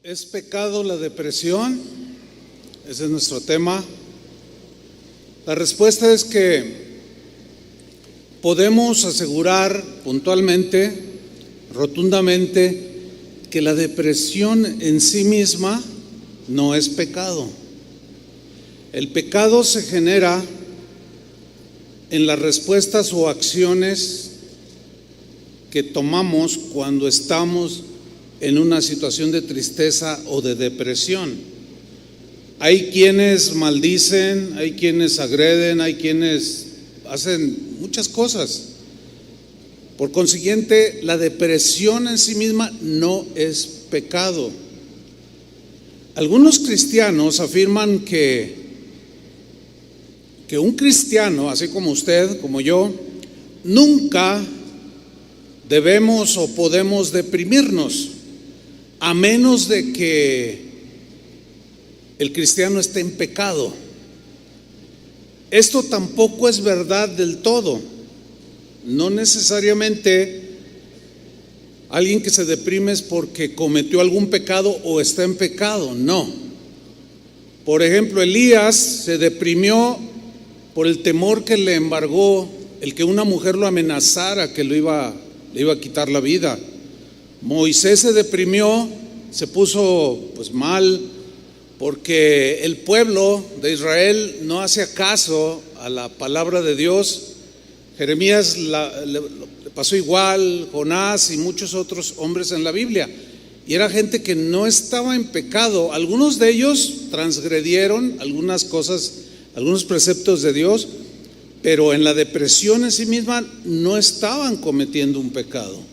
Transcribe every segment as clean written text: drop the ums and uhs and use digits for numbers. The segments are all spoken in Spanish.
¿Es pecado la depresión? Ese es nuestro tema. La respuesta es que podemos asegurar puntualmente, rotundamente, que la depresión en sí misma no es pecado. El pecado se genera en las respuestas o acciones que tomamos cuando estamos en una situación de tristeza o de depresión. Hay quienes maldicen, hay quienes agreden, hay quienes hacen muchas cosas. Por consiguiente, la depresión en sí misma no es pecado. Algunos cristianos afirman que un cristiano, así como usted, como yo, nunca debemos o podemos deprimirnos, a menos de que el cristiano esté en pecado. Esto tampoco es verdad del todo. No necesariamente alguien que se deprime es porque cometió algún pecado o está en pecado, no. Por ejemplo, Elías se deprimió por el temor que le embargó el que una mujer lo amenazara que le iba a quitar la vida. Moisés se deprimió, se puso mal porque el pueblo de Israel no hacía caso a la palabra de Dios. Jeremías le pasó igual, Jonás y muchos otros hombres en la Biblia. Y era gente que no estaba en pecado. Algunos de ellos transgredieron algunas cosas, algunos preceptos de Dios, pero en la depresión en sí misma no estaban cometiendo un pecado.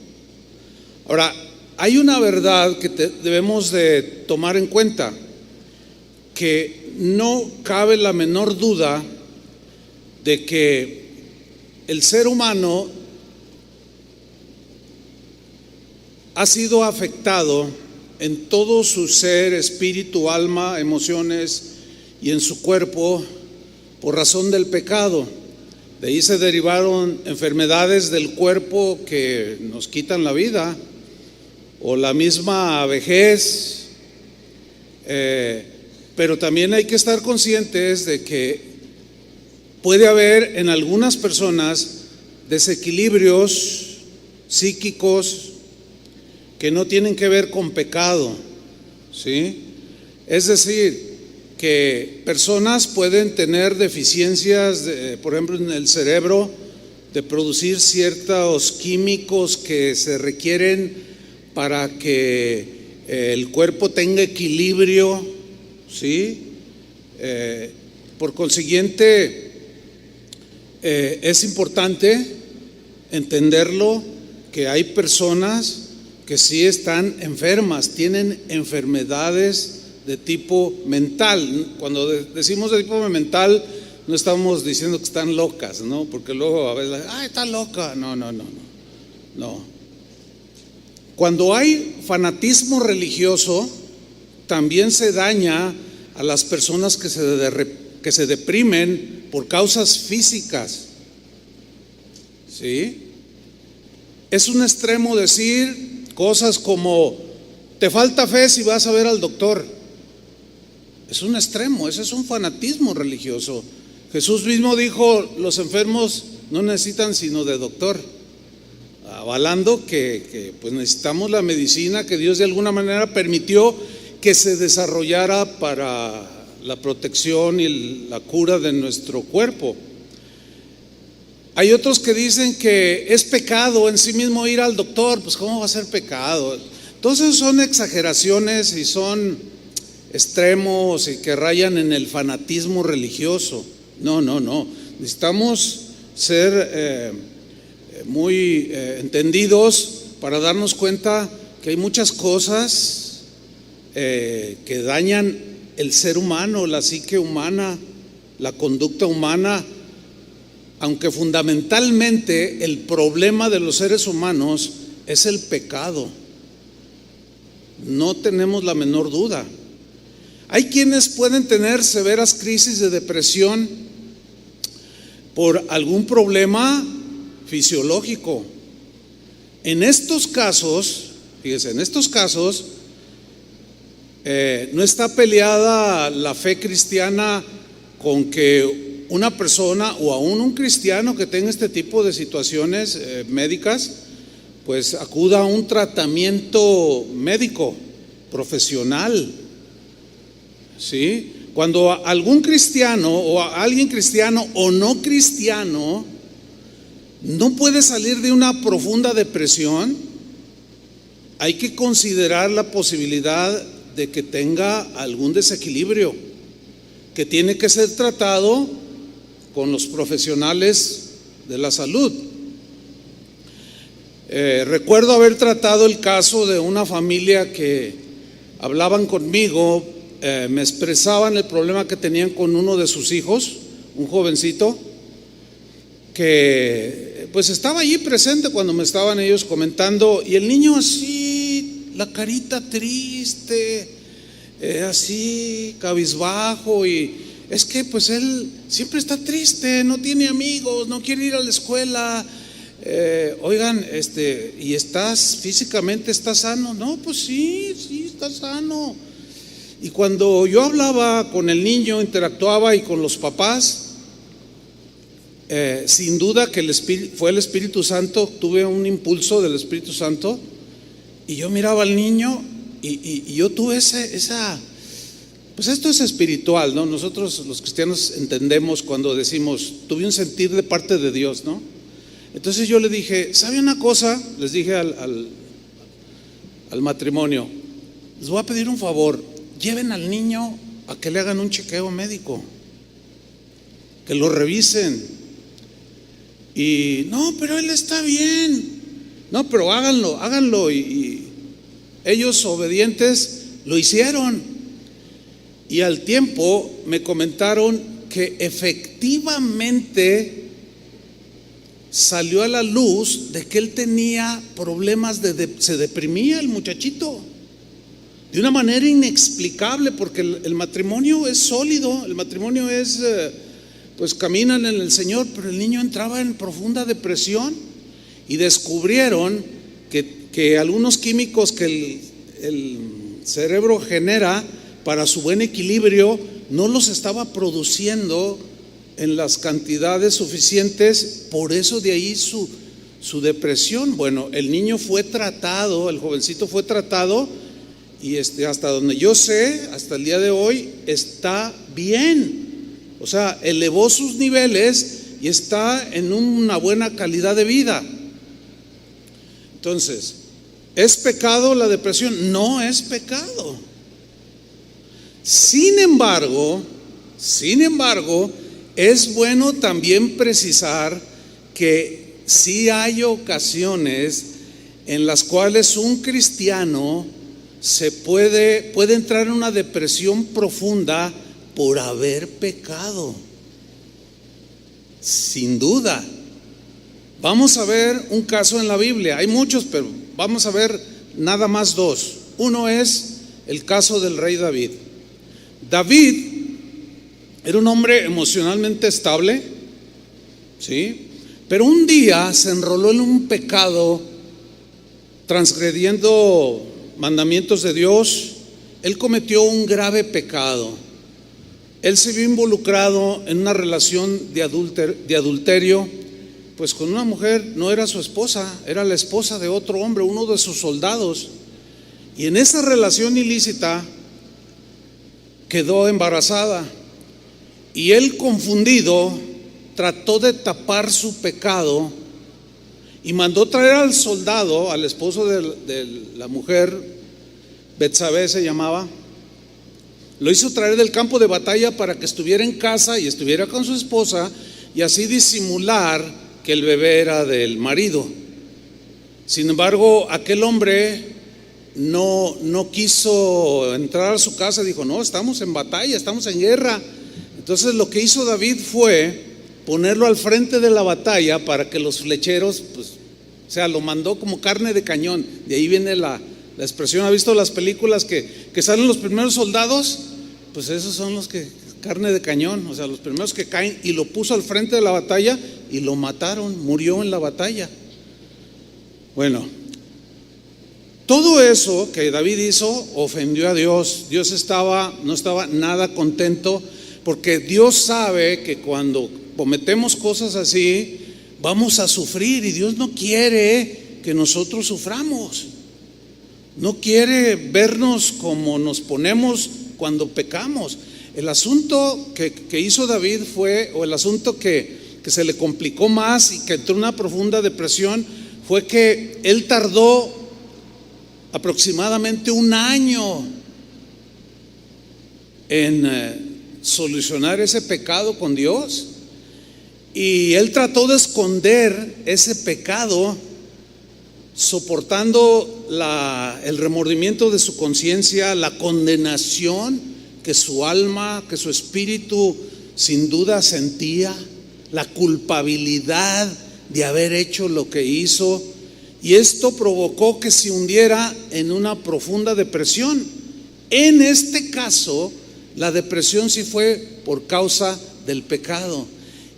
Ahora, hay una verdad que debemos de tomar en cuenta, que no cabe la menor duda de que el ser humano ha sido afectado en todo su ser, espíritu, alma, emociones y en su cuerpo por razón del pecado. De ahí se derivaron enfermedades del cuerpo que nos quitan la vida, o la misma vejez, pero también hay que estar conscientes de que puede haber en algunas personas desequilibrios psíquicos que no tienen que ver con pecado, ¿sí? Es decir, que personas pueden tener deficiencias, por ejemplo, en el cerebro, de producir ciertos químicos que se requieren para que el cuerpo tenga equilibrio, ¿sí? Por consiguiente, es importante entenderlo, que hay personas que sí están enfermas, tienen enfermedades de tipo mental. Cuando decimos de tipo mental, no estamos diciendo que están locas, ¿no? Porque luego a veces, está loca. No. Cuando hay fanatismo religioso, también se daña a las personas que se deprimen por causas físicas, ¿sí? Es un extremo decir cosas como: te falta fe si vas a ver al doctor. Es un extremo, ese es un fanatismo religioso. Jesús mismo dijo: los enfermos no necesitan sino de doctor, avalando que necesitamos la medicina que Dios de alguna manera permitió que se desarrollara para la protección y la cura de nuestro cuerpo. Hay otros que dicen que es pecado en sí mismo ir al doctor. Pues ¿cómo va a ser pecado? Entonces son exageraciones y son extremos y que rayan en el fanatismo religioso. No. Necesitamos ser muy entendidos para darnos cuenta que hay muchas cosas que dañan el ser humano, la psique humana, la conducta humana, aunque fundamentalmente el problema de los seres humanos es el pecado. No tenemos la menor duda. Hay quienes pueden tener severas crisis de depresión por algún problema fisiológico. En estos casos, fíjese, No está peleada la fe cristiana con que una persona o aún un cristiano que tenga este tipo de situaciones médicas, pues acuda a un tratamiento médico, profesional, ¿sí? Cuando algún cristiano o alguien cristiano o no cristiano no puede salir de una profunda depresión, hay que considerar la posibilidad de que tenga algún desequilibrio que tiene que ser tratado con los profesionales de la salud. Recuerdo haber tratado el caso de una familia que hablaban conmigo, me expresaban el problema que tenían con uno de sus hijos, un jovencito, que pues estaba allí presente cuando me estaban ellos comentando, y el niño así, la carita triste, así cabizbajo, y es que pues él siempre está triste, no tiene amigos, no quiere ir a la escuela. Oigan, ¿y estás físicamente, estás sano? No, pues sí, está sano. Y cuando yo hablaba con el niño, interactuaba y con los papás, sin duda que fue el Espíritu Santo, tuve un impulso del Espíritu Santo, y yo miraba al niño y yo tuve esa, pues esto es espiritual, ¿no? Nosotros los cristianos entendemos cuando decimos, tuve un sentir de parte de Dios, ¿no? Entonces yo le dije, ¿sabe una cosa? Les dije al matrimonio, les voy a pedir un favor, lleven al niño a que le hagan un chequeo médico, que lo revisen. Y no, pero él está bien. No, pero háganlo. Y ellos obedientes lo hicieron. Y al tiempo me comentaron que efectivamente salió a la luz de que él tenía problemas se deprimía el muchachito de una manera inexplicable, porque el matrimonio es sólido, el matrimonio es pues caminan en el Señor, pero el niño entraba en profunda depresión, y descubrieron que algunos químicos que el cerebro genera para su buen equilibrio no los estaba produciendo en las cantidades suficientes, por eso de ahí su depresión. Bueno, el niño fue tratado, el jovencito fue tratado, y hasta donde yo sé, hasta el día de hoy está bien. O sea, elevó sus niveles y está en una buena calidad de vida. Entonces, ¿es pecado la depresión? No es pecado. Sin embargo, es bueno también precisar que sí hay ocasiones en las cuales un cristiano puede entrar en una depresión profunda por haber pecado. Sin duda. Vamos a ver un caso en la Biblia. Hay muchos, pero vamos a ver nada más dos. Uno es el caso del rey David. David era un hombre emocionalmente estable, ¿sí? Pero un día se enroló en un pecado, transgrediendo mandamientos de Dios. Él cometió un grave pecado. Él se vio involucrado en una relación de adulterio, pues con una mujer. No era su esposa, era la esposa de otro hombre, uno de sus soldados. Y en esa relación ilícita quedó embarazada. Y él, confundido, trató de tapar su pecado y mandó traer al soldado, al esposo de la mujer, Betsabé se llamaba. Lo hizo traer del campo de batalla para que estuviera en casa y estuviera con su esposa, y así disimular que el bebé era del marido. Sin embargo, aquel hombre no quiso entrar a su casa. Dijo, no, estamos en batalla, estamos en guerra. Entonces lo que hizo David fue ponerlo al frente de la batalla para que los flecheros, pues, o sea, lo mandó como carne de cañón. De ahí viene la expresión. ¿Ha visto las películas que salen los primeros soldados? Pues esos son los que, carne de cañón, o sea, los primeros que caen, y lo puso al frente de la batalla y lo mataron, murió en la batalla. Bueno, Todo eso que David hizo ofendió a Dios. Dios no estaba nada contento, porque Dios sabe que cuando cometemos cosas así vamos a sufrir, y Dios no quiere que nosotros suframos. No quiere vernos como nos ponemos cuando pecamos. El asunto que hizo David fue, o el asunto que se le complicó más y que entró en una profunda depresión, fue que él tardó aproximadamente un año en solucionar ese pecado con Dios. Y él trató de esconder ese pecado, soportando el remordimiento de su conciencia, la condenación que su alma, que su espíritu sin duda sentía, la culpabilidad de haber hecho lo que hizo. Y esto provocó que se hundiera en una profunda depresión. En este caso, la depresión sí fue por causa del pecado.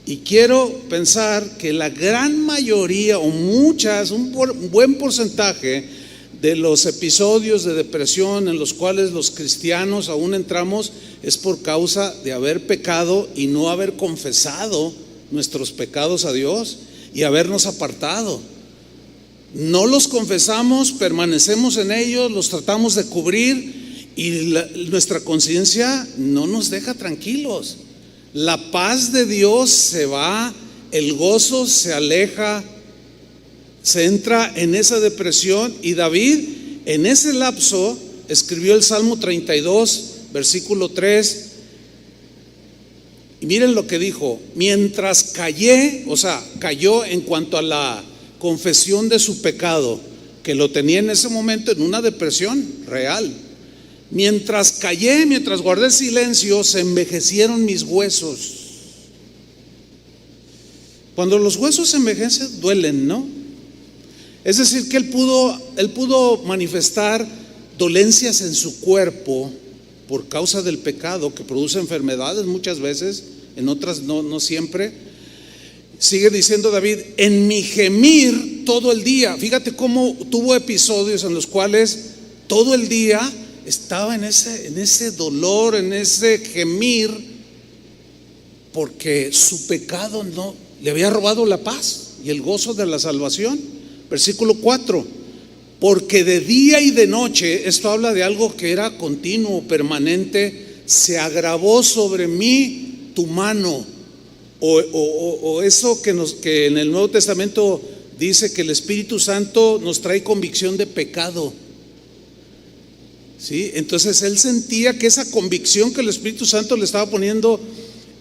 Y quiero pensar que la gran mayoría, o muchas, un buen porcentaje de los episodios de depresión en los cuales los cristianos aún entramos, es por causa de haber pecado y no haber confesado nuestros pecados a Dios y habernos apartado. No los confesamos, permanecemos en ellos, los tratamos de cubrir, y nuestra conciencia no nos deja tranquilos. La paz de Dios se va, el gozo se aleja, se entra en esa depresión. Y David en ese lapso escribió el Salmo 32, versículo 3. Y miren lo que dijo: mientras callé, o sea, cayó en cuanto a la confesión de su pecado, que lo tenía en ese momento en una depresión real. Mientras callé, mientras guardé silencio, se envejecieron mis huesos. Cuando los huesos se envejecen, duelen, ¿no? Es decir, que él pudo manifestar dolencias en su cuerpo por causa del pecado, que produce enfermedades muchas veces, en otras no siempre. Sigue diciendo David: en mi gemir todo el día. Fíjate cómo tuvo episodios en los cuales todo el día estaba en ese dolor, en ese gemir, porque su pecado no le había robado la paz y el gozo de la salvación. Versículo 4: porque de día y de noche, esto habla de algo que era continuo, permanente, se agravó sobre mí tu mano. O eso que en el Nuevo Testamento dice que el Espíritu Santo nos trae convicción de pecado. ¿Sí? Entonces él sentía que esa convicción que el Espíritu Santo le estaba poniendo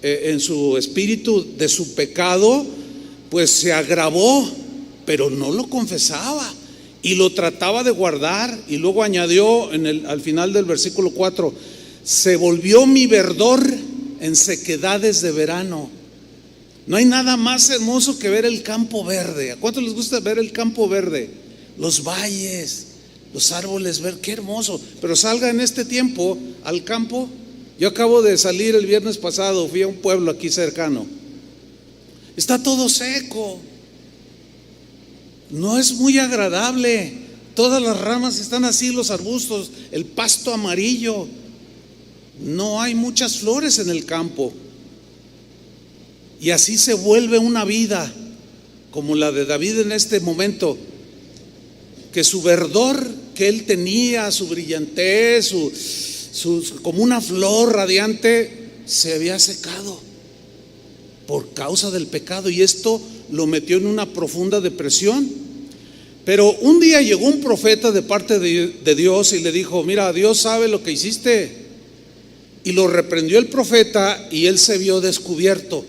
en su espíritu de su pecado, pues se agravó, pero no lo confesaba y lo trataba de guardar. Y luego añadió al final del versículo 4: se volvió mi verdor en sequedades de verano. No hay nada más hermoso que ver el campo verde. ¿A cuántos les gusta ver el campo verde? Los valles, los árboles verdes, qué hermoso. Pero salga en este tiempo al campo. Yo acabo de salir el viernes pasado, fui a un pueblo aquí cercano. Está todo seco. No es muy agradable. Todas las ramas están así, los arbustos, el pasto amarillo. No hay muchas flores en el campo. Y así se vuelve una vida como la de David en este momento, que su verdor que él tenía, su brillantez, como una flor radiante, se había secado por causa del pecado, y esto lo metió en una profunda depresión. Pero un día llegó un profeta de parte de Dios y le dijo: mira, Dios sabe lo que hiciste. Y lo reprendió el profeta, y él se vio descubierto.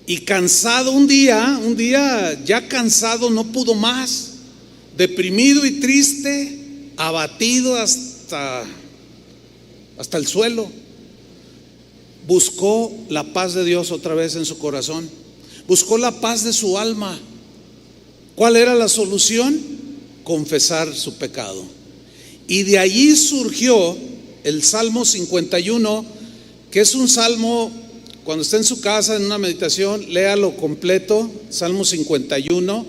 Y cansado un día ya cansado, no pudo más, deprimido y triste, abatido hasta el suelo, buscó la paz de Dios otra vez en su corazón, buscó la paz de su alma. ¿Cuál era la solución? Confesar su pecado. Y de allí surgió el Salmo 51, que es un salmo. Cuando esté en su casa en una meditación, léalo completo, Salmo 51.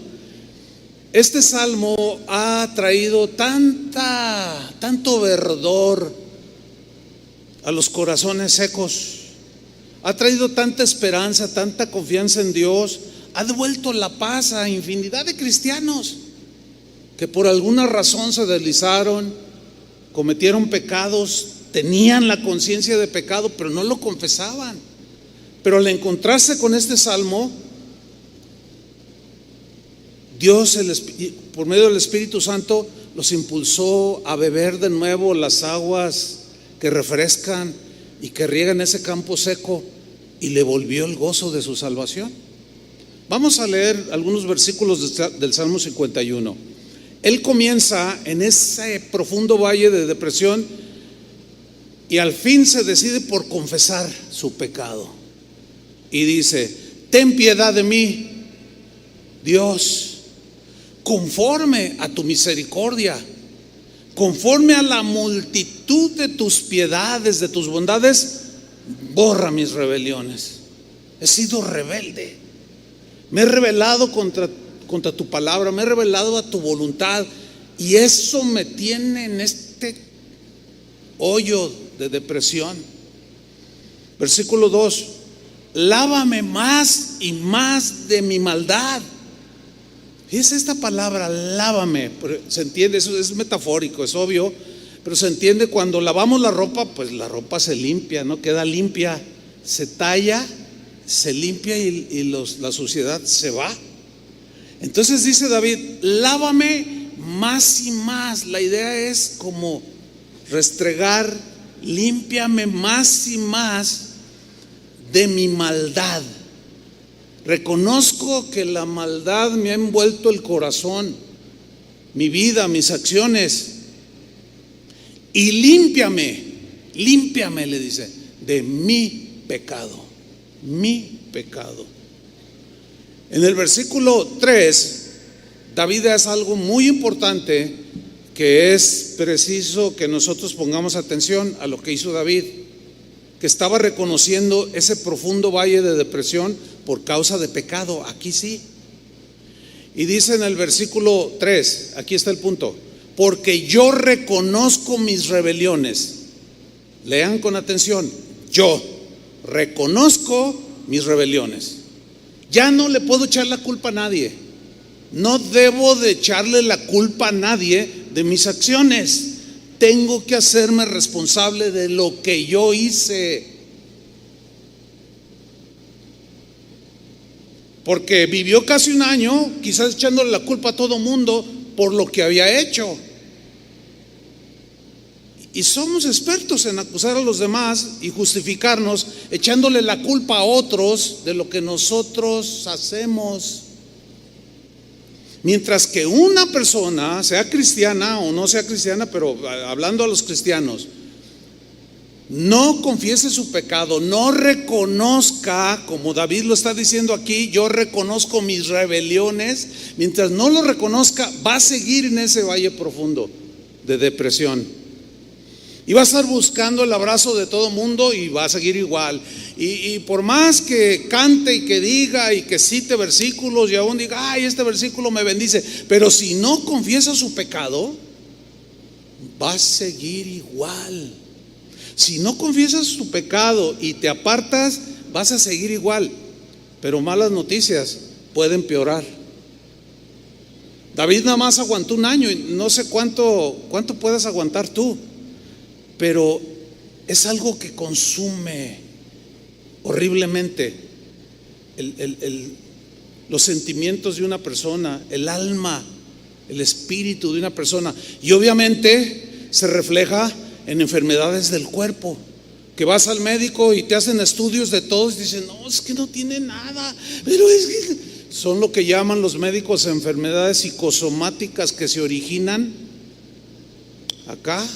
Este salmo ha traído tanto verdor a los corazones secos, ha traído tanta esperanza, tanta confianza en Dios, ha devuelto la paz a infinidad de cristianos que por alguna razón se deslizaron, cometieron pecados, tenían la conciencia de pecado, pero no lo confesaban. Pero al encontrarse con este salmo, Dios, por medio del Espíritu Santo, los impulsó a beber de nuevo las aguas que refrescan y que riegan ese campo seco, y le volvió el gozo de su salvación. Vamos a leer algunos versículos del Salmo 51. Él comienza en ese profundo valle de depresión y al fin se decide por confesar su pecado. Y dice: ten piedad de mí, Dios, conforme a tu misericordia, conforme a la multitud de tus piedades, de tus bondades, borra mis rebeliones. He sido rebelde, me he rebelado contra tu palabra, me he rebelado a tu voluntad, y eso me tiene en este hoyo de depresión. Versículo 2: lávame más y más de mi maldad. Fíjese esta palabra, lávame, se entiende, eso es metafórico, es obvio, pero se entiende cuando lavamos la ropa, pues la ropa se limpia, ¿no? Queda limpia, se talla, se limpia y la suciedad se va. Entonces dice David: lávame más y más. La idea es como restregar, límpiame más y más de mi maldad. Reconozco que la maldad me ha envuelto el corazón, mi vida, mis acciones, y límpiame, le dice, de mi pecado, mi pecado. En el versículo 3, David hace algo muy importante que es preciso que nosotros pongamos atención a lo que hizo David, que estaba reconociendo ese profundo valle de depresión por causa de pecado. Aquí sí. Y dice en el versículo 3, aquí está el punto: porque yo reconozco mis rebeliones. Lean con atención: yo reconozco mis rebeliones. Ya no le puedo echar la culpa a nadie. No debo de echarle la culpa a nadie de mis acciones. Tengo que hacerme responsable de lo que yo hice. Porque vivió casi un año, quizás echándole la culpa a todo mundo por lo que había hecho. Y somos expertos en acusar a los demás y justificarnos, echándole la culpa a otros de lo que nosotros hacemos. Mientras que una persona, sea cristiana o no sea cristiana, pero hablando a los cristianos, no confiese su pecado, no reconozca, como David lo está diciendo aquí, yo reconozco mis rebeliones, mientras no lo reconozca, va a seguir en ese valle profundo de depresión. Y va a estar buscando el abrazo de todo mundo y va a seguir igual. Y por más que cante y que diga y que cite versículos y aún diga: ay, este versículo me bendice, pero si no confiesa su pecado, va a seguir igual. Si no confiesas tu pecado y te apartas, vas a seguir igual. Pero malas noticias, puede empeorar. David nada más aguantó un año y no sé cuánto puedas aguantar tú, pero es algo que consume horriblemente los sentimientos de una persona, el alma, el espíritu de una persona, y obviamente se refleja en enfermedades del cuerpo, que vas al médico y te hacen estudios de todos y dicen: no, es que no tiene nada, pero es que son lo que llaman los médicos enfermedades psicosomáticas que se originan acá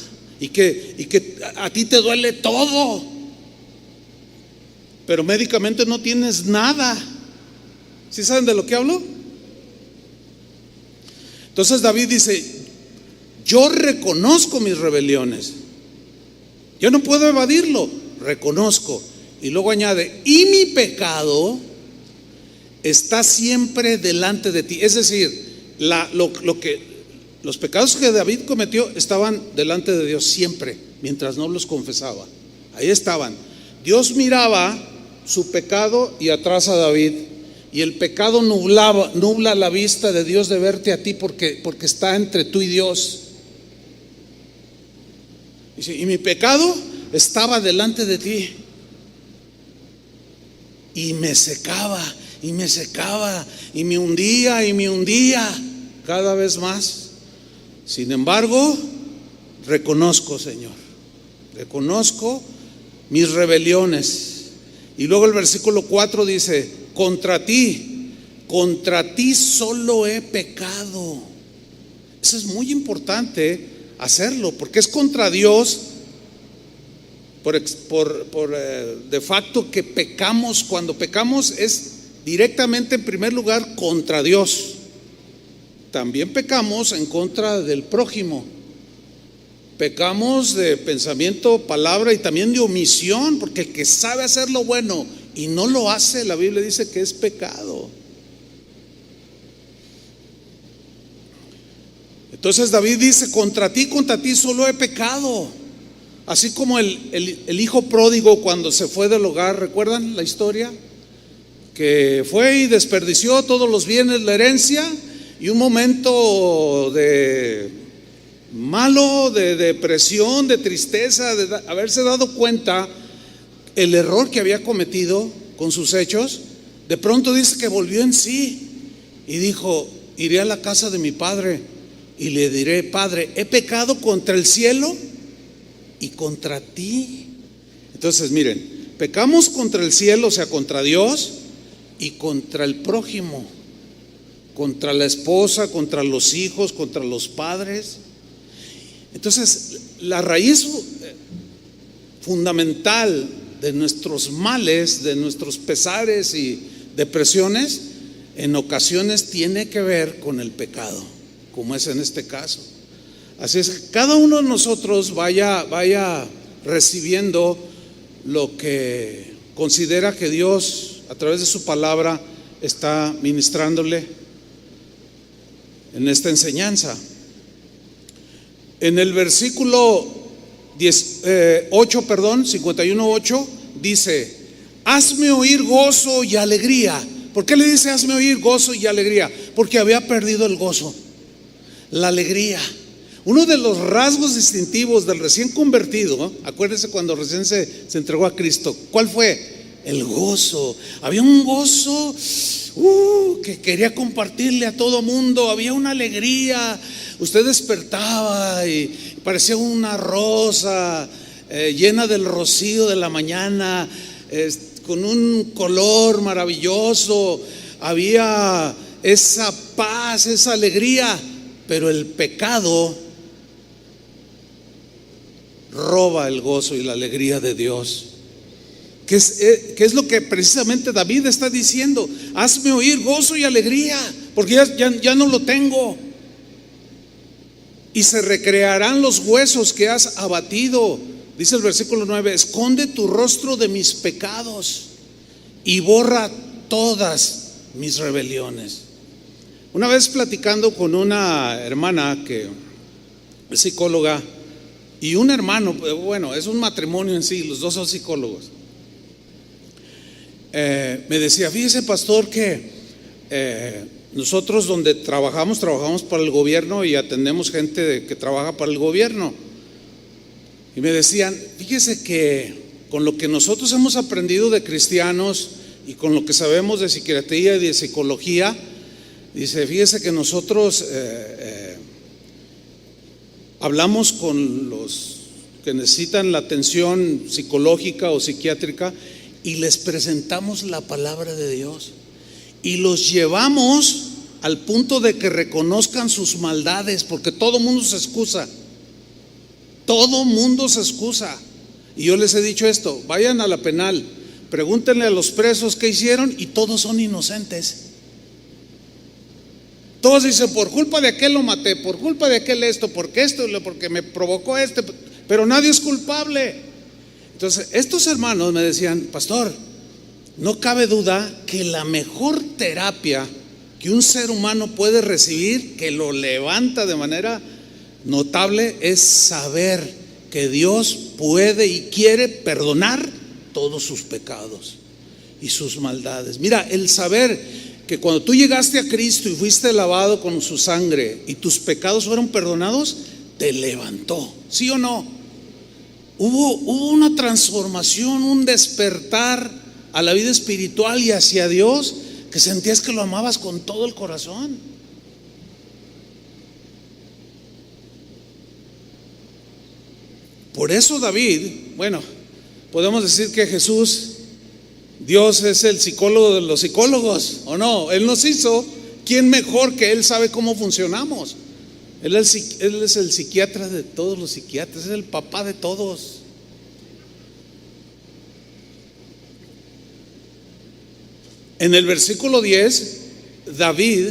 y que a ti te duele todo, pero médicamente no tienes nada. ¿Sí saben de lo que hablo? Entonces David dice: yo reconozco mis rebeliones, yo no puedo evadirlo, reconozco. Y luego añade: y mi pecado está siempre delante de ti. Es decir, los pecados que David cometió estaban delante de Dios siempre, mientras no los confesaba. Ahí estaban. Dios miraba su pecado y atrás a David, y el pecado nubla la vista de Dios de verte a ti porque está entre tú y Dios. Y mi pecado estaba delante de ti y me secaba y me secaba y me hundía cada vez más. Sin embargo, reconozco, Señor, reconozco mis rebeliones. Y luego el versículo 4 dice: contra ti solo he pecado. Eso es muy importante hacerlo, porque es contra Dios de facto que pecamos. Cuando pecamos es directamente, en primer lugar, contra Dios. También pecamos en contra del prójimo. Pecamos de pensamiento, palabra y también de omisión, porque el que sabe hacer lo bueno y no lo hace, la Biblia dice que es pecado. Entonces David dice: contra ti solo he pecado. Así como el hijo pródigo, cuando se fue del hogar, ¿recuerdan la historia? Que fue y desperdició todos los bienes, la herencia, y un momento de malo, de depresión, de tristeza, de haberse dado cuenta el error que había cometido con sus hechos. De pronto dice que volvió en sí y dijo: iré a la casa de mi padre y le diré: Padre, he pecado contra el cielo y contra ti. Entonces miren, pecamos contra el cielo, o sea, contra Dios, y contra el prójimo, contra la esposa, contra los hijos, contra los padres. Entonces, la raíz fundamental de nuestros males, de nuestros pesares y depresiones, en ocasiones tiene que ver con el pecado, como es en este caso. Así es que cada uno de nosotros vaya recibiendo lo que considera que Dios, a través de su palabra, está ministrándole en esta enseñanza. En el versículo 51:8 dice: hazme oír gozo y alegría. ¿Por qué le dice hazme oír gozo y alegría? Porque había perdido el gozo, la alegría. Uno de los rasgos distintivos del recién convertido, acuérdense cuando recién se entregó a Cristo, ¿cuál fue? El gozo. Había un gozo que quería compartirle a todo mundo. Había una alegría. Usted despertaba y parecía una rosa llena del rocío de la mañana, con un color maravilloso. Había esa paz, esa alegría. Pero el pecado roba el gozo y la alegría de Dios. ¿Qué es lo que precisamente David está diciendo? Hazme oír gozo y alegría, porque ya no lo tengo. Y se recrearán los huesos que has abatido. Dice el versículo 9: esconde tu rostro de mis pecados y borra todas mis rebeliones. Una vez platicando con una hermana que es psicóloga y un hermano, bueno, es un matrimonio en sí, los dos son psicólogos, me decía: fíjese, pastor, que nosotros donde trabajamos para el gobierno y atendemos gente que trabaja para el gobierno. Y me decían: fíjese que con lo que nosotros hemos aprendido de cristianos y con lo que sabemos de psiquiatría y de psicología, dice, fíjese que nosotros hablamos con los que necesitan la atención psicológica o psiquiátrica y les presentamos la palabra de Dios y los llevamos al punto de que reconozcan sus maldades, porque todo mundo se excusa. Todo mundo se excusa. Y yo les he dicho esto: vayan a la penal, pregúntenle a los presos qué hicieron y todos son inocentes. Todos dicen: por culpa de aquel lo maté, por culpa de aquel esto, porque me provocó pero nadie es culpable. Entonces estos hermanos me decían: pastor, no cabe duda que la mejor terapia que un ser humano puede recibir, que lo levanta de manera notable, es saber que Dios puede y quiere perdonar todos sus pecados y sus maldades. Mira, el saber que cuando tú llegaste a Cristo y fuiste lavado con su sangre y tus pecados fueron perdonados, te levantó, ¿sí o no? Hubo una transformación, un despertar a la vida espiritual y hacia Dios, que sentías que lo amabas con todo el corazón. Por eso David, bueno, podemos decir que Jesús, Dios es el psicólogo de los psicólogos, ¿o no? Él nos hizo. ¿Quién mejor que Él sabe cómo funcionamos? Él es el psiquiatra de todos los psiquiatras, es el papá de todos. En el versículo 10, David,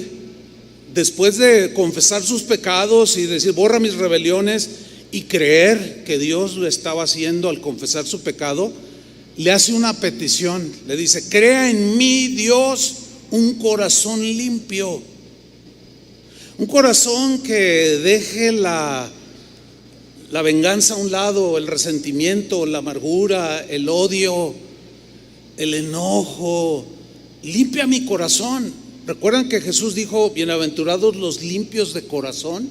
después de confesar sus pecados y decir, borra mis rebeliones, y creer que Dios lo estaba haciendo al confesar su pecado, le hace una petición. Le dice: crea en mí, Dios, un corazón limpio, un corazón que deje la venganza a un lado, el resentimiento, la amargura, el odio, el enojo. Limpia mi corazón. ¿Recuerdan que Jesús dijo: bienaventurados los limpios de corazón,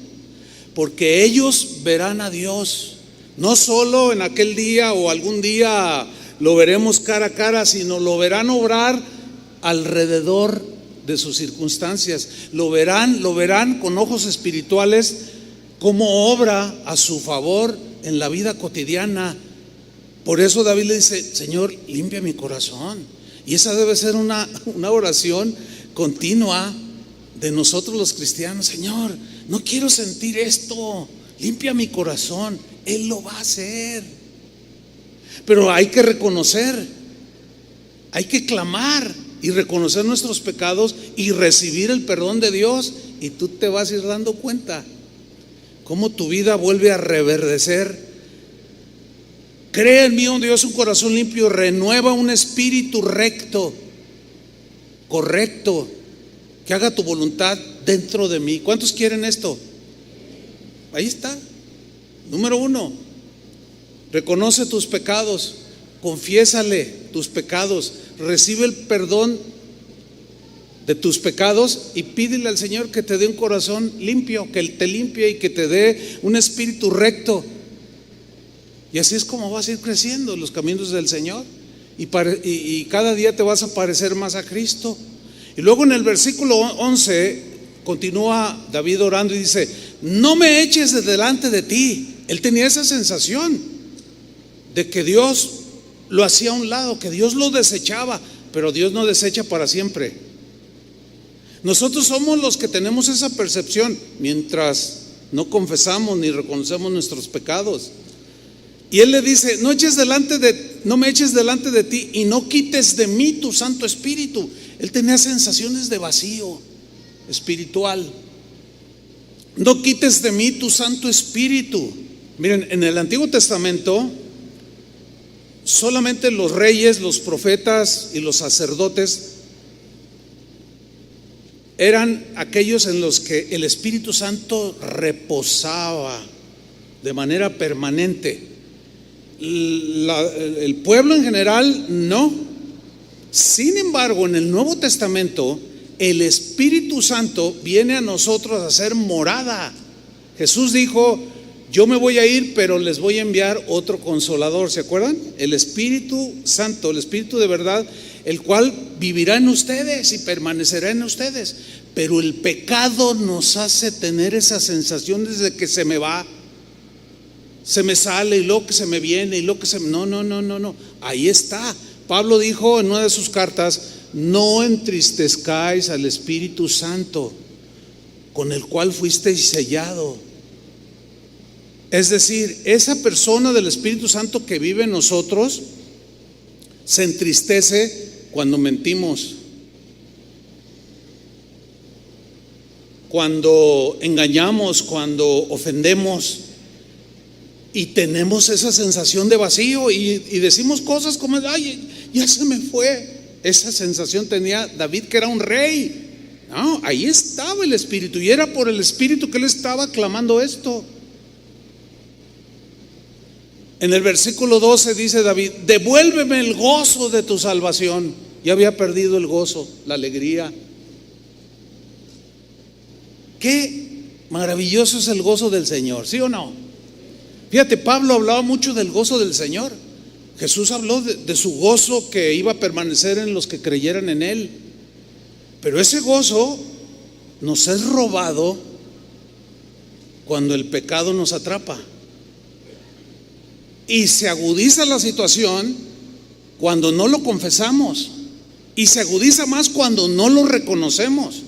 porque ellos verán a Dios? No solo en aquel día o algún día lo veremos cara a cara, sino lo verán obrar alrededor de sus circunstancias. Lo verán con ojos espirituales, cómo obra a su favor en la vida cotidiana. Por eso David le dice: Señor, limpia mi corazón. Y esa debe ser una oración continua de nosotros los cristianos. Señor, no quiero sentir esto, limpia mi corazón. Él lo va a hacer. Pero hay que reconocer, hay que clamar y reconocer nuestros pecados y recibir el perdón de Dios, y tú te vas a ir dando cuenta cómo tu vida vuelve a reverdecer. Crea en mí, oh Dios, un corazón limpio, renueva un espíritu recto, correcto, que haga tu voluntad dentro de mí. ¿Cuántos quieren esto? Ahí está. Número 1, reconoce tus pecados, confiésale tus pecados, recibe el perdón de tus pecados y pídele al Señor que te dé un corazón limpio, que Él te limpie y que te dé un espíritu recto. Y así es como vas a ir creciendo en los caminos del Señor, y cada día te vas a parecer más a Cristo. Y luego en el versículo 11 continúa David orando y dice: no me eches de delante de ti. Él tenía esa sensación de que Dios lo hacía a un lado, que Dios lo desechaba, pero Dios no desecha para siempre. Nosotros somos los que tenemos esa percepción mientras no confesamos ni reconocemos nuestros pecados. Y Él le dice: no me eches delante de ti y no quites de mí tu Santo Espíritu. Él tenía sensaciones de vacío espiritual. No quites de mí tu Santo Espíritu. Miren, en el Antiguo Testamento solamente los reyes, los profetas y los sacerdotes eran aquellos en los que el Espíritu Santo reposaba de manera permanente. El pueblo en general no. Sin embargo, en el Nuevo Testamento el Espíritu Santo viene a nosotros a hacer morada. Jesús dijo: yo me voy a ir, pero les voy a enviar otro consolador. ¿Se acuerdan? El Espíritu Santo, el Espíritu de verdad, el cual vivirá en ustedes y permanecerá en ustedes. Pero el pecado nos hace tener esas sensaciones de que se me va, se me sale, y luego que se me viene, y luego que se me... No. Ahí está. Pablo dijo en una de sus cartas: no entristezcáis al Espíritu Santo, con el cual fuisteis sellado. Es decir, esa persona del Espíritu Santo que vive en nosotros se entristece cuando mentimos, cuando engañamos, cuando ofendemos, y tenemos esa sensación de vacío y decimos cosas como: ay, ya se me fue. Esa sensación tenía David, que era un rey. No, ahí estaba el Espíritu y era por el Espíritu que él estaba clamando esto. En el versículo 12 dice David: devuélveme el gozo de tu salvación. Ya había perdido el gozo, la alegría. Qué maravilloso es el gozo del Señor, ¿sí o no? Fíjate, Pablo hablaba mucho del gozo del Señor. Jesús habló de su gozo que iba a permanecer en los que creyeran en él. Pero ese gozo nos es robado cuando el pecado nos atrapa. Y se agudiza la situación cuando no lo confesamos. Y se agudiza más cuando no lo reconocemos.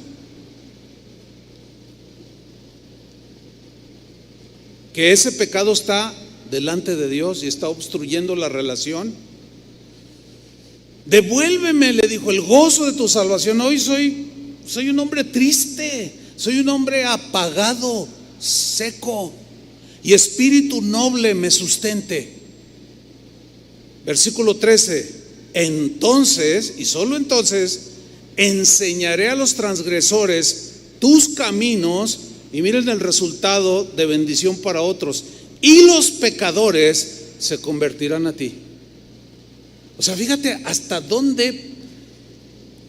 Que ese pecado está delante de Dios y está obstruyendo la relación. Devuélveme, le dijo, el gozo de tu salvación. Hoy soy un hombre triste, soy un hombre apagado, seco, y espíritu noble me sustente. Versículo 13: entonces, y solo entonces, enseñaré a los transgresores tus caminos, y miren el resultado de bendición para otros, y los pecadores se convertirán a ti. O sea, fíjate hasta dónde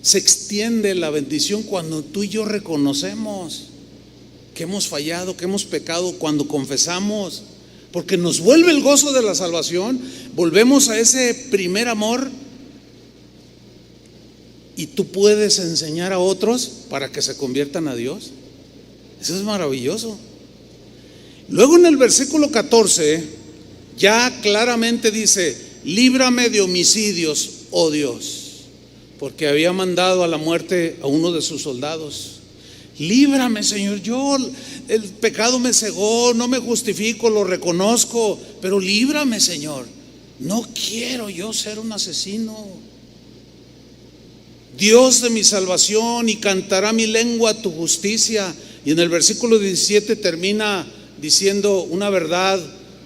se extiende la bendición cuando tú y yo reconocemos que hemos fallado, que hemos pecado, cuando confesamos, porque nos vuelve el gozo de la salvación, volvemos a ese primer amor, y tú puedes enseñar a otros para que se conviertan a Dios. Eso es maravilloso. Luego en el versículo 14 ya claramente dice: líbrame de homicidios, oh Dios, porque había mandado a la muerte a uno de sus soldados. Líbrame, Señor, el pecado me cegó, no me justifico, lo reconozco, pero líbrame, Señor. No quiero yo ser un asesino. Dios de mi salvación, y cantará mi lengua tu justicia. Y en el versículo 17 termina diciendo una verdad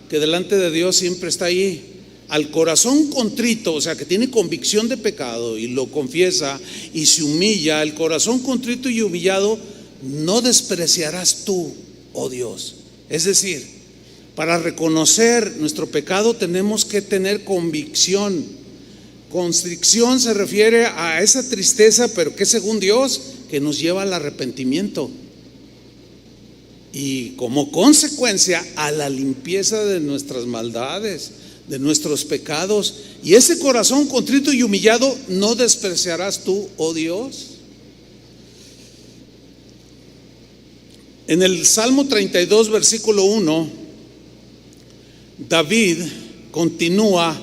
que delante de Dios siempre está ahí: al corazón contrito, o sea, que tiene convicción de pecado y lo confiesa y se humilla, el corazón contrito y humillado no despreciarás tú, oh Dios. Es decir, para reconocer nuestro pecado tenemos que tener convicción. Constricción se refiere a esa tristeza, pero que según Dios, que nos lleva al arrepentimiento y como consecuencia a la limpieza de nuestras maldades, de nuestros pecados. Y ese corazón contrito y humillado no despreciarás tú, oh Dios. En el Salmo 32 versículo 1, David continúa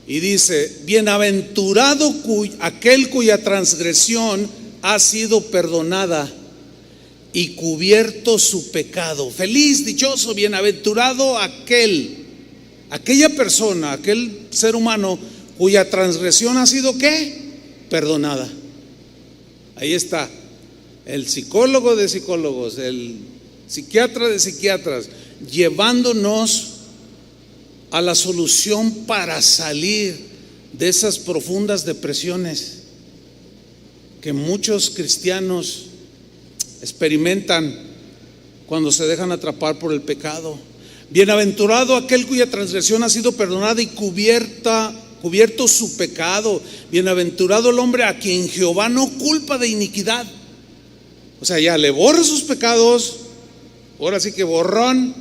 y dice: bienaventurado aquel cuya transgresión ha sido perdonada y cubierto su pecado. Feliz, dichoso, bienaventurado aquella persona, aquel ser humano cuya transgresión ha sido ¿qué? Perdonada. Ahí está el psicólogo de psicólogos, el psiquiatra de psiquiatras, llevándonos a la solución para salir de esas profundas depresiones que muchos cristianos experimentan cuando se dejan atrapar por el pecado. Bienaventurado aquel cuya transgresión ha sido perdonada y cubierto su pecado. Bienaventurado el hombre a quien Jehová no culpa de iniquidad. O sea, ya le borra sus pecados, ahora sí que borrón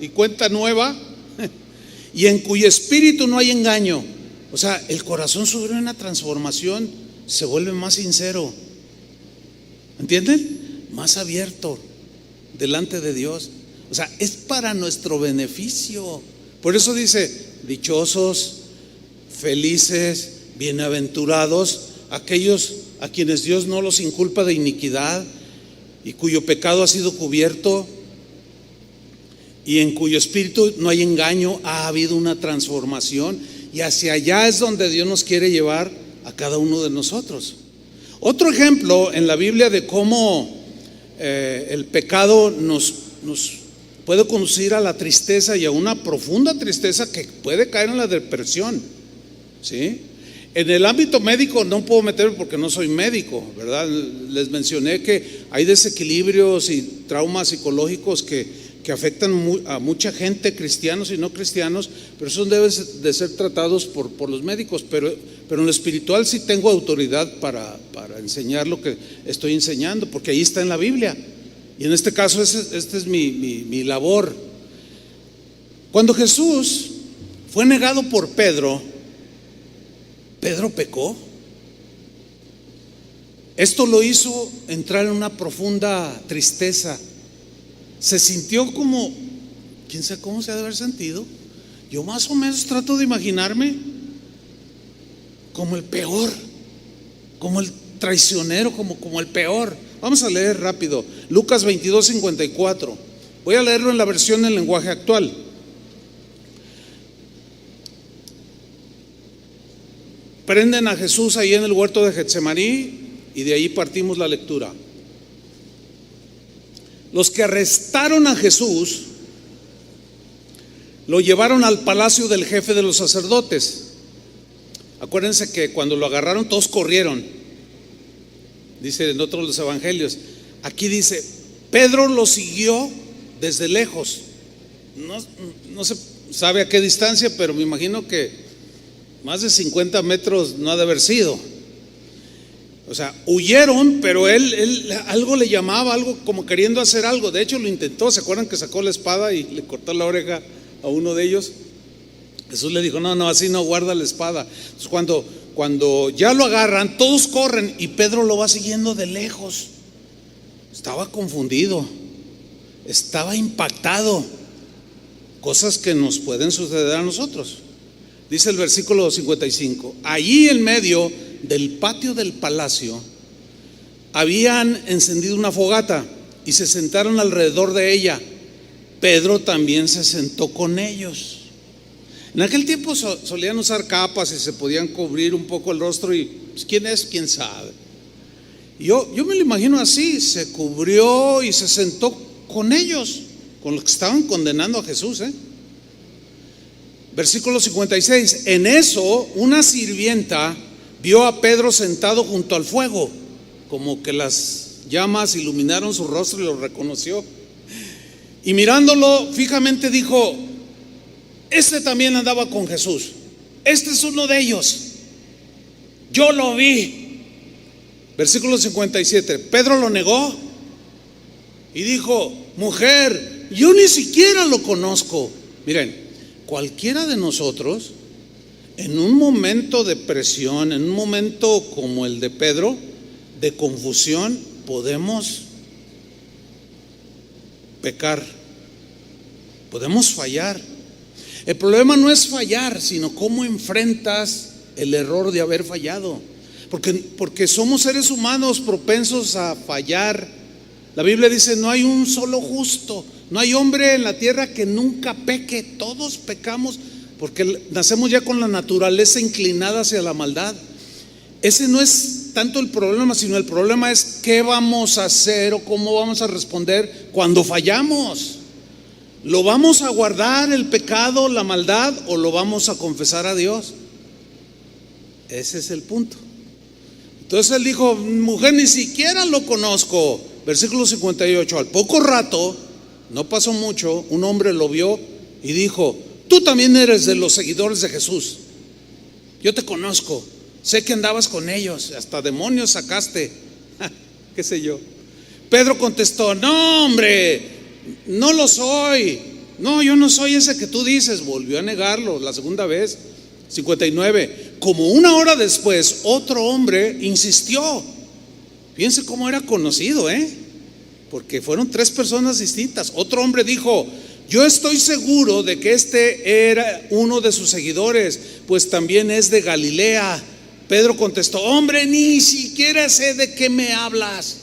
y cuenta nueva, y en cuyo espíritu no hay engaño. O sea, el corazón sufre una transformación, se vuelve más sincero, ¿entienden? Más abierto delante de Dios. O sea, es para nuestro beneficio. Por eso dice: dichosos, felices, bienaventurados aquellos a quienes Dios no los inculpa de iniquidad y cuyo pecado ha sido cubierto y en cuyo espíritu no hay engaño. Ha habido una transformación y hacia allá es donde Dios nos quiere llevar a cada uno de nosotros. Otro ejemplo en la Biblia de cómo el pecado nos puede conducir a la tristeza y a una profunda tristeza que puede caer en la depresión, ¿sí? En el ámbito médico no puedo meterme porque no soy médico, ¿verdad? Les mencioné que hay desequilibrios y traumas psicológicos que afectan a mucha gente, cristianos y no cristianos, pero eso debe de ser tratados por los médicos. Pero en lo espiritual sí tengo autoridad para enseñar lo que estoy enseñando, porque ahí está en la Biblia. Y en este caso, esta es mi labor. Cuando Jesús fue negado por Pedro, Pedro pecó. Esto lo hizo entrar en una profunda tristeza. Se sintió como, quién sabe cómo se ha de haber sentido. Yo más o menos trato de imaginarme como el peor, como el traicionero, como el peor. Vamos a leer rápido, Lucas 22:54. Voy a leerlo en la versión en lenguaje actual. Prenden a Jesús ahí en el huerto de Getsemaní y de ahí partimos la lectura. Los que arrestaron a Jesús lo llevaron al palacio del jefe de los sacerdotes. Acuérdense que cuando lo agarraron todos corrieron, dice en otros de los evangelios. Aquí dice, Pedro lo siguió desde lejos. No se sabe a qué distancia, pero me imagino que más de 50 metros no ha de haber sido. O sea, huyeron, pero él algo le llamaba, algo como queriendo hacer algo. De hecho lo intentó. ¿Se acuerdan que sacó la espada y le cortó la oreja a uno de ellos? Jesús le dijo, no, así no, guarda la espada. Entonces cuando ya lo agarran, todos corren y Pedro lo va siguiendo de lejos. Estaba confundido, estaba impactado. Cosas que nos pueden suceder a nosotros. Dice el versículo 55, allí en medio del patio del palacio habían encendido una fogata y se sentaron alrededor de ella. Pedro también se sentó con ellos. En aquel tiempo solían usar capas y se podían cubrir un poco el rostro y pues, ¿quién es? ¿Quién sabe? Yo me lo imagino así, se cubrió y se sentó con ellos, con los que estaban condenando a Jesús, Versículo 56, en eso una sirvienta vio a Pedro sentado junto al fuego, como que las llamas iluminaron su rostro y lo reconoció. Y mirándolo fijamente dijo, este también andaba con Jesús, este es uno de ellos, yo lo vi. Versículo 57, Pedro lo negó y dijo, mujer, yo ni siquiera lo conozco. Miren, cualquiera de nosotros, en un momento de presión, en un momento como el de Pedro, de confusión, podemos pecar, podemos fallar. El problema no es fallar, sino cómo enfrentas el error de haber fallado. Porque somos seres humanos propensos a fallar. La Biblia dice, no hay un solo justo. No hay hombre en la tierra que nunca peque. Todos pecamos porque nacemos ya con la naturaleza inclinada hacia la maldad. Ese no es tanto el problema, sino el problema es qué vamos a hacer o cómo vamos a responder cuando fallamos. ¿Lo vamos a guardar el pecado, la maldad, o lo vamos a confesar a Dios? Ese es el punto. Entonces él dijo, mujer, ni siquiera lo conozco. Versículo 58, al poco rato, no pasó mucho, un hombre lo vio y dijo, tú también eres de los seguidores de Jesús. Yo te conozco, sé que andabas con ellos, hasta demonios sacaste, qué sé yo. Pedro contestó, no hombre, no lo soy, no, yo no soy ese que tú dices. Volvió a negarlo la segunda vez. 59, como una hora después, otro hombre insistió. Fíjense cómo era conocido, porque fueron 3 personas distintas. Otro hombre dijo, yo estoy seguro de que este era uno de sus seguidores, pues también es de Galilea. Pedro contestó, hombre, ni siquiera sé de qué me hablas.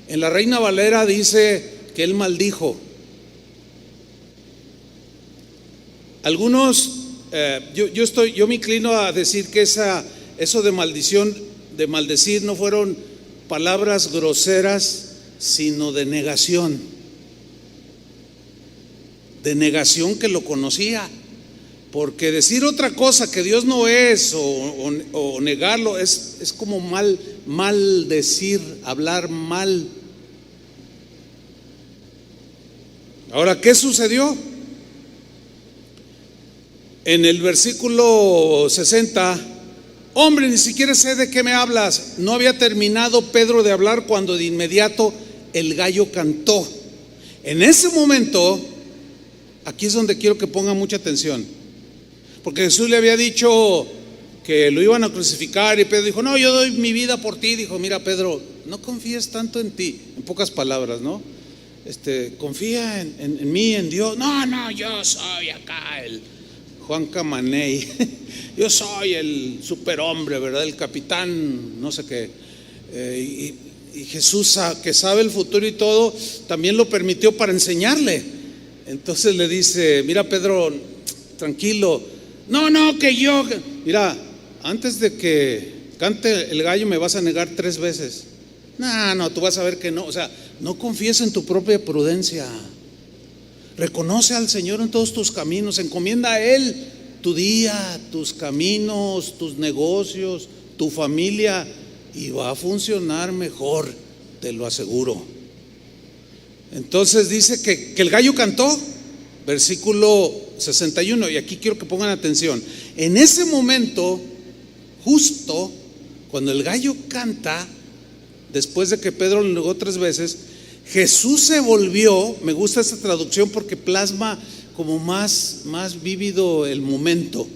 En la Reina Valera dice que él maldijo. Algunos, yo me inclino a decir que eso de maldición, de maldecir, no fueron palabras groseras, sino de negación que lo conocía. Porque decir otra cosa que Dios no es o negarlo es como mal decir, hablar mal. Ahora, ¿qué sucedió? En el versículo 60, hombre, ni siquiera sé de qué me hablas. No había terminado Pedro de hablar cuando de inmediato el gallo cantó. En ese momento, aquí es donde quiero que pongan mucha atención. Porque Jesús le había dicho que lo iban a crucificar y Pedro dijo, no, yo doy mi vida por ti. Dijo, mira Pedro, no confíes tanto en ti, en pocas palabras, ¿no? Confía en mí, en Dios. No, yo soy acá el Juan Camaney, yo soy el superhombre, ¿verdad? El capitán, no sé qué. Y Jesús, que sabe el futuro y todo, también lo permitió para enseñarle. Entonces le dice, mira Pedro, tranquilo. No, que yo, mira, antes de que cante el gallo me vas a negar 3 veces. No, tú vas a ver que no. O sea, no confíes en tu propia prudencia. Reconoce al Señor en todos tus caminos, encomienda a Él tu día, tus caminos, tus negocios, tu familia, y va a funcionar mejor, te lo aseguro. Entonces dice que el gallo cantó, versículo 61, y aquí quiero que pongan atención. En ese momento, justo cuando el gallo canta, después de que Pedro lo negó 3 veces, Jesús se volvió. Me gusta esta traducción porque plasma como más vívido el momento,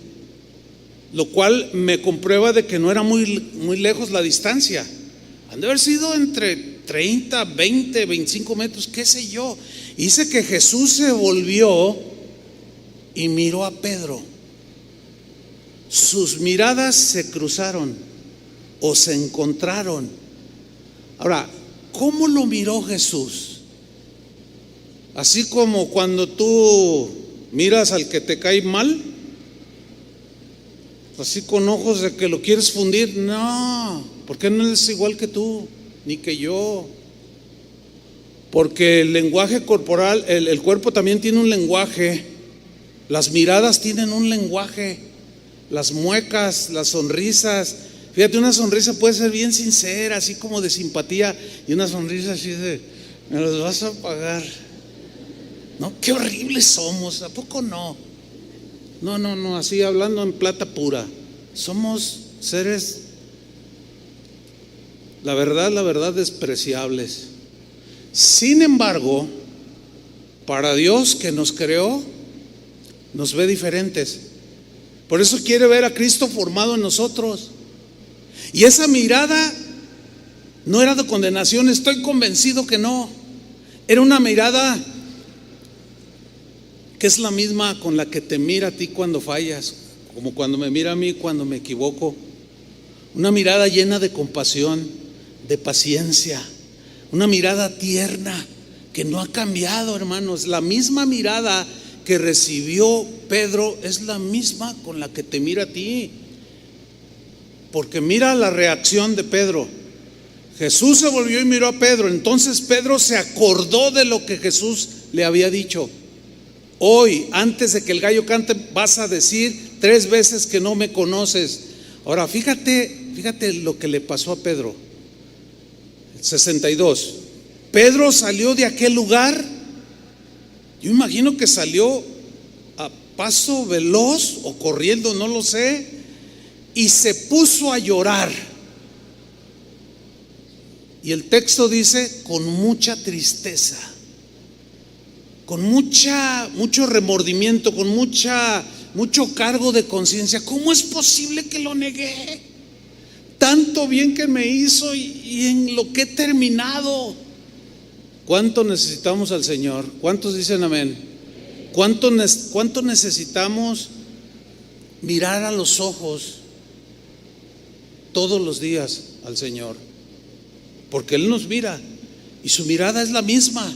lo cual me comprueba de que no era muy lejos la distancia. Han de haber sido entre 30, 20, 25 metros, qué sé yo. Dice que Jesús se volvió y miró a Pedro. Sus miradas se cruzaron o se encontraron. Ahora, ¿cómo lo miró Jesús? Así como cuando tú miras al que te cae mal, así con ojos de que lo quieres fundir. No, porque no es igual que tú, ni que yo. Porque el lenguaje corporal, el cuerpo también tiene un lenguaje. Las miradas tienen un lenguaje. Las muecas, las sonrisas. Fíjate, una sonrisa puede ser bien sincera, así como de simpatía, y una sonrisa así de, me los vas a pagar. No, qué horribles somos, ¿a poco no? No, así hablando en plata pura. Somos seres, la verdad, despreciables. Sin embargo, para Dios que nos creó, nos ve diferentes. Por eso quiere ver a Cristo formado en nosotros. Y esa mirada no era de condenación, estoy convencido que no. Era una mirada que es la misma con la que te mira a ti cuando fallas, como cuando me mira a mí cuando me equivoco. Una mirada llena de compasión, de paciencia, una mirada tierna que no ha cambiado, hermanos. La misma mirada que recibió Pedro es la misma con la que te mira a ti. Porque mira la reacción de Pedro. Jesús se volvió y miró a Pedro. Entonces Pedro se acordó de lo que Jesús le había dicho. Hoy, antes de que el gallo cante, vas a decir 3 veces que no me conoces. Ahora, fíjate lo que le pasó a Pedro. 62. Pedro salió de aquel lugar. Yo imagino que salió a paso veloz o corriendo, no lo sé. Y se puso a llorar. Y el texto dice, con mucha tristeza, con mucho remordimiento, con mucho cargo de conciencia. ¿Cómo es posible que lo negué? Tanto bien que me hizo y en lo que he terminado. ¿Cuánto necesitamos al Señor? ¿Cuántos dicen amén? ¿Cuánto necesitamos mirar a los ojos todos los días al Señor? Porque Él nos mira y su mirada es la misma.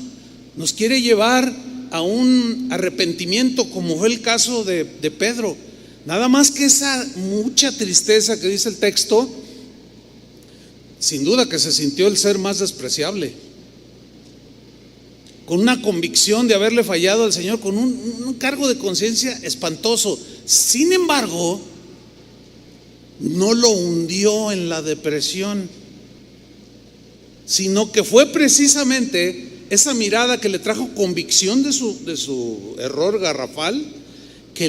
Nos quiere llevar a un arrepentimiento, como fue el caso de Pedro. Nada más que esa mucha tristeza que dice el texto, sin duda que se sintió el ser más despreciable. con una convicción de haberle fallado al Señor, con un cargo de conciencia espantoso. Sin embargo, no lo hundió en la depresión, sino que fue precisamente esa mirada que le trajo convicción de su error garrafal, que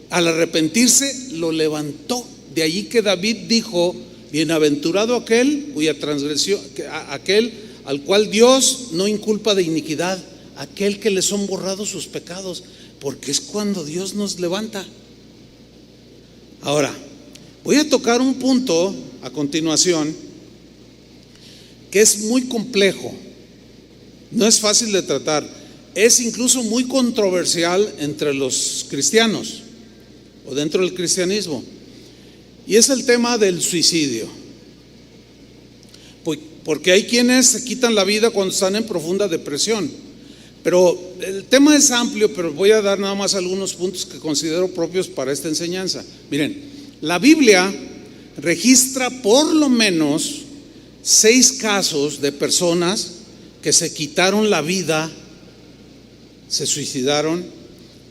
al arrepentirse lo levantó. De allí que David dijo: bienaventurado aquel cuya transgresión, aquel al cual Dios no inculpa de iniquidad, aquel que le son borrados sus pecados, porque es cuando Dios nos levanta. Ahora, voy a tocar un punto a continuación que es muy complejo, no es fácil de tratar, es incluso muy controversial entre los cristianos o dentro del cristianismo, y es el tema del suicidio. Porque hay quienes se quitan la vida cuando están en profunda depresión. Pero el tema es amplio, pero voy a dar nada más algunos puntos que considero propios para esta enseñanza. Miren, la Biblia registra por lo menos 6 casos de personas que se quitaron la vida, se suicidaron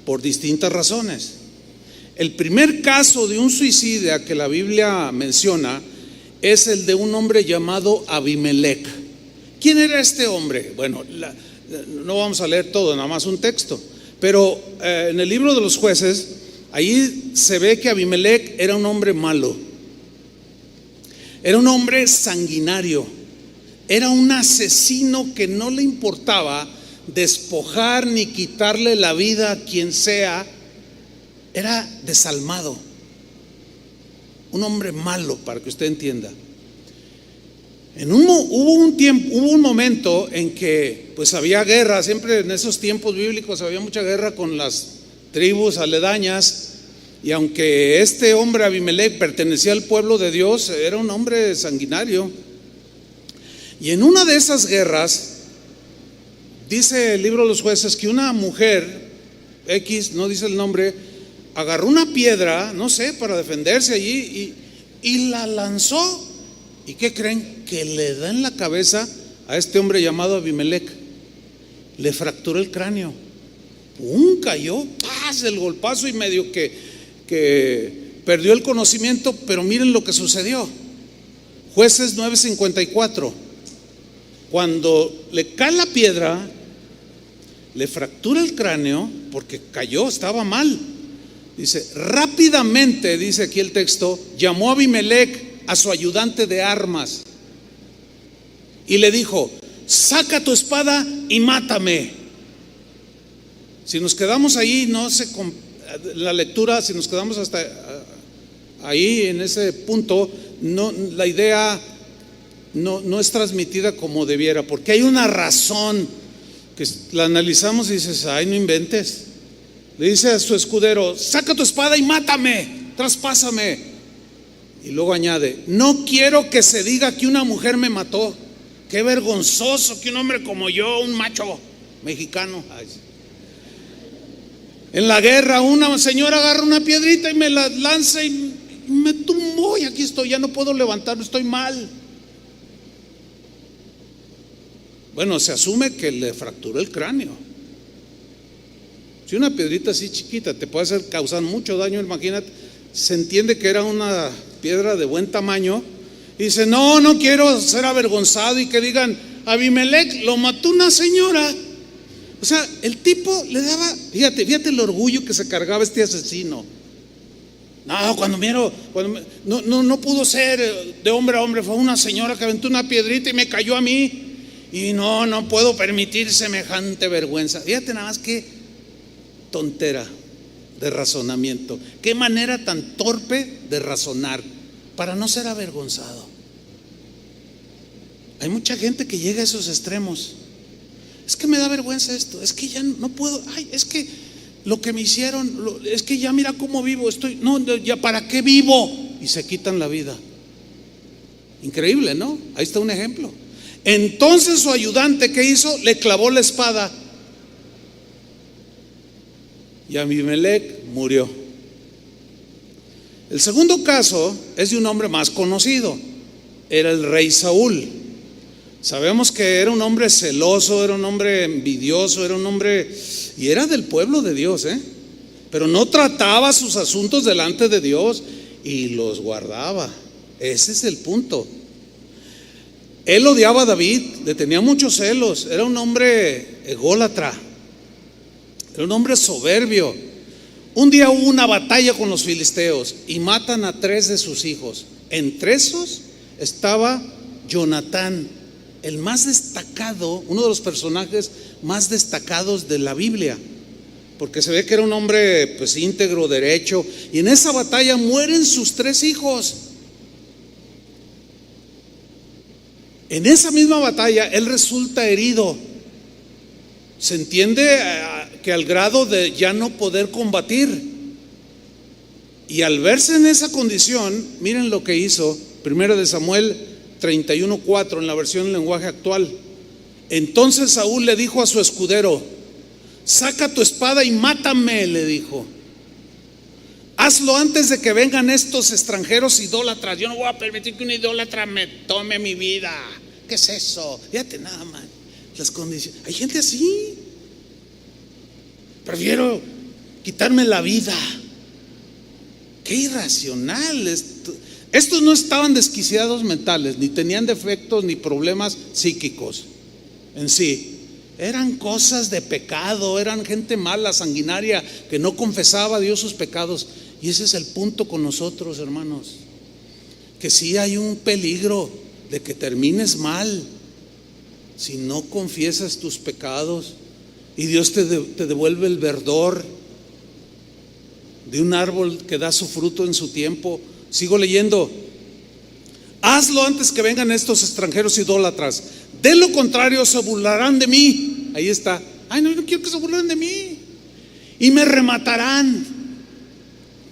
por distintas razones. El primer caso de un suicida que la Biblia menciona es el de un hombre llamado Abimelec. ¿Quién era este hombre? Bueno, no vamos a leer todo, nada más un texto, pero en el libro de los Jueces, ahí se ve que Abimelec era un hombre malo, era un hombre sanguinario, era un asesino que no le importaba despojar ni quitarle la vida a quien sea. Era desalmado, un hombre malo, para que usted entienda. Hubo un momento en que pues había guerra. Siempre en esos tiempos bíblicos había mucha guerra con las tribus aledañas, y aunque este hombre Abimelec pertenecía al pueblo de Dios, era un hombre sanguinario. Y en una de esas guerras, dice el libro de los Jueces que una mujer X, no dice el nombre, agarró una piedra, no sé, para defenderse allí y la lanzó. ¿Y qué creen? Que le da en la cabeza a este hombre llamado Abimelec. Le fracturó el cráneo. ¡Pum! Cayó, ¡paz! El golpazo, y medio que perdió el conocimiento. Pero miren lo que sucedió. Jueces 9:54. Cuando le cae la piedra, le fractura el cráneo porque cayó, estaba mal. Dice, rápidamente, dice aquí el texto, llamó a Abimelec a su ayudante de armas y le dijo: saca tu espada y mátame. Si nos quedamos ahí, la lectura, si nos quedamos hasta ahí en ese punto, la idea no es transmitida como debiera, porque hay una razón que la analizamos y dices: ay, no inventes. Le dice a su escudero: saca tu espada y mátame, traspásame. Y luego añade: no quiero que se diga que una mujer me mató. Qué vergonzoso que un hombre como yo, un macho mexicano, en la guerra una señora agarra una piedrita y me la lanza y me tumbó, y aquí estoy, ya no puedo levantarme, estoy mal. Bueno, se asume que le fracturó el cráneo. Si una piedrita así chiquita te puede causar mucho daño, imagínate. Se entiende que era una piedra de buen tamaño. Y dice: no quiero ser avergonzado y que digan: Abimelec lo mató una señora. O sea, el tipo le daba, fíjate el orgullo que se cargaba este asesino. No pudo ser de hombre a hombre, fue una señora que aventó una piedrita y me cayó a mí. Y no puedo permitir semejante vergüenza. Fíjate nada más qué tontera de razonamiento, qué manera tan torpe de razonar para no ser avergonzado. Hay mucha gente que llega a esos extremos. Es que me da vergüenza esto, es que ya no puedo, ay, es que lo que me hicieron, es que ya mira cómo vivo, ya para qué vivo, y se quitan la vida. Increíble, ¿no? Ahí está un ejemplo. Entonces su ayudante, ¿qué hizo? Le clavó la espada y Abimelec murió. El segundo caso es de un hombre más conocido, era el rey Saúl. Sabemos que era un hombre celoso, era un hombre envidioso, era un hombre, y era del pueblo de Dios, pero no trataba sus asuntos delante de Dios y los guardaba. Ese es el punto. Él odiaba a David, le tenía muchos celos, era un hombre ególatra, era un hombre soberbio. Un día hubo una batalla con los filisteos y matan a 3 de sus hijos. Entre esos estaba Jonatán, el más destacado, uno de los personajes más destacados de la Biblia, porque se ve que era un hombre pues íntegro, derecho, y en esa batalla mueren sus 3 hijos. En esa misma batalla él resulta herido. Se entiende que al grado de ya no poder combatir. Y al verse en esa condición, miren lo que hizo. 1 de Samuel 31:4 en la versión en lenguaje actual. Entonces Saúl le dijo a su escudero: saca tu espada y mátame, le dijo. Hazlo antes de que vengan estos extranjeros idólatras. Yo no voy a permitir que un idólatra me tome mi vida. ¿Qué es eso? Fíjate nada más las condiciones. Hay gente así. Prefiero quitarme la vida. Qué irracional. Estos no estaban desquiciados mentales, ni tenían defectos ni problemas psíquicos en sí. Eran cosas de pecado, eran gente mala, sanguinaria, que no confesaba a Dios sus pecados. Y ese es el punto con nosotros, hermanos, que sí hay un peligro de que termines mal si no confiesas tus pecados y Dios te devuelve el verdor de un árbol que da su fruto en su tiempo. Sigo leyendo. Hazlo antes que vengan estos extranjeros idólatras, de lo contrario se burlarán de mí. Ahí está. Ay, no, yo no quiero que se burlen de mí. Y me rematarán.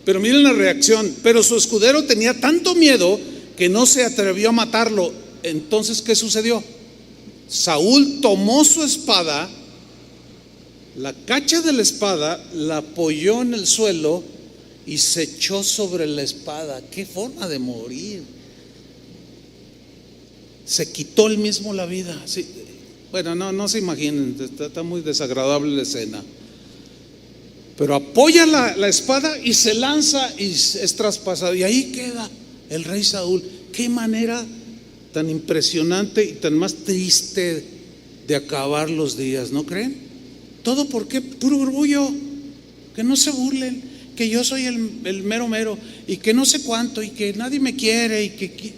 Pero miren la reacción. Pero su escudero tenía tanto miedo que no se atrevió a matarlo. Entonces, ¿qué sucedió? Saúl tomó su espada, la cacha de la espada, la apoyó en el suelo y se echó sobre la espada. Qué forma de morir. Se quitó él mismo la vida. Sí. Bueno, no se imaginen, está muy desagradable la escena. Pero apoya la espada y se lanza y es traspasado. Y ahí queda el rey Saúl. Qué manera tan impresionante y tan más triste de acabar los días, ¿no creen? ¿Todo por qué? Puro orgullo. Que no se burlen, que yo soy el mero mero y que no sé cuánto y que nadie me quiere y que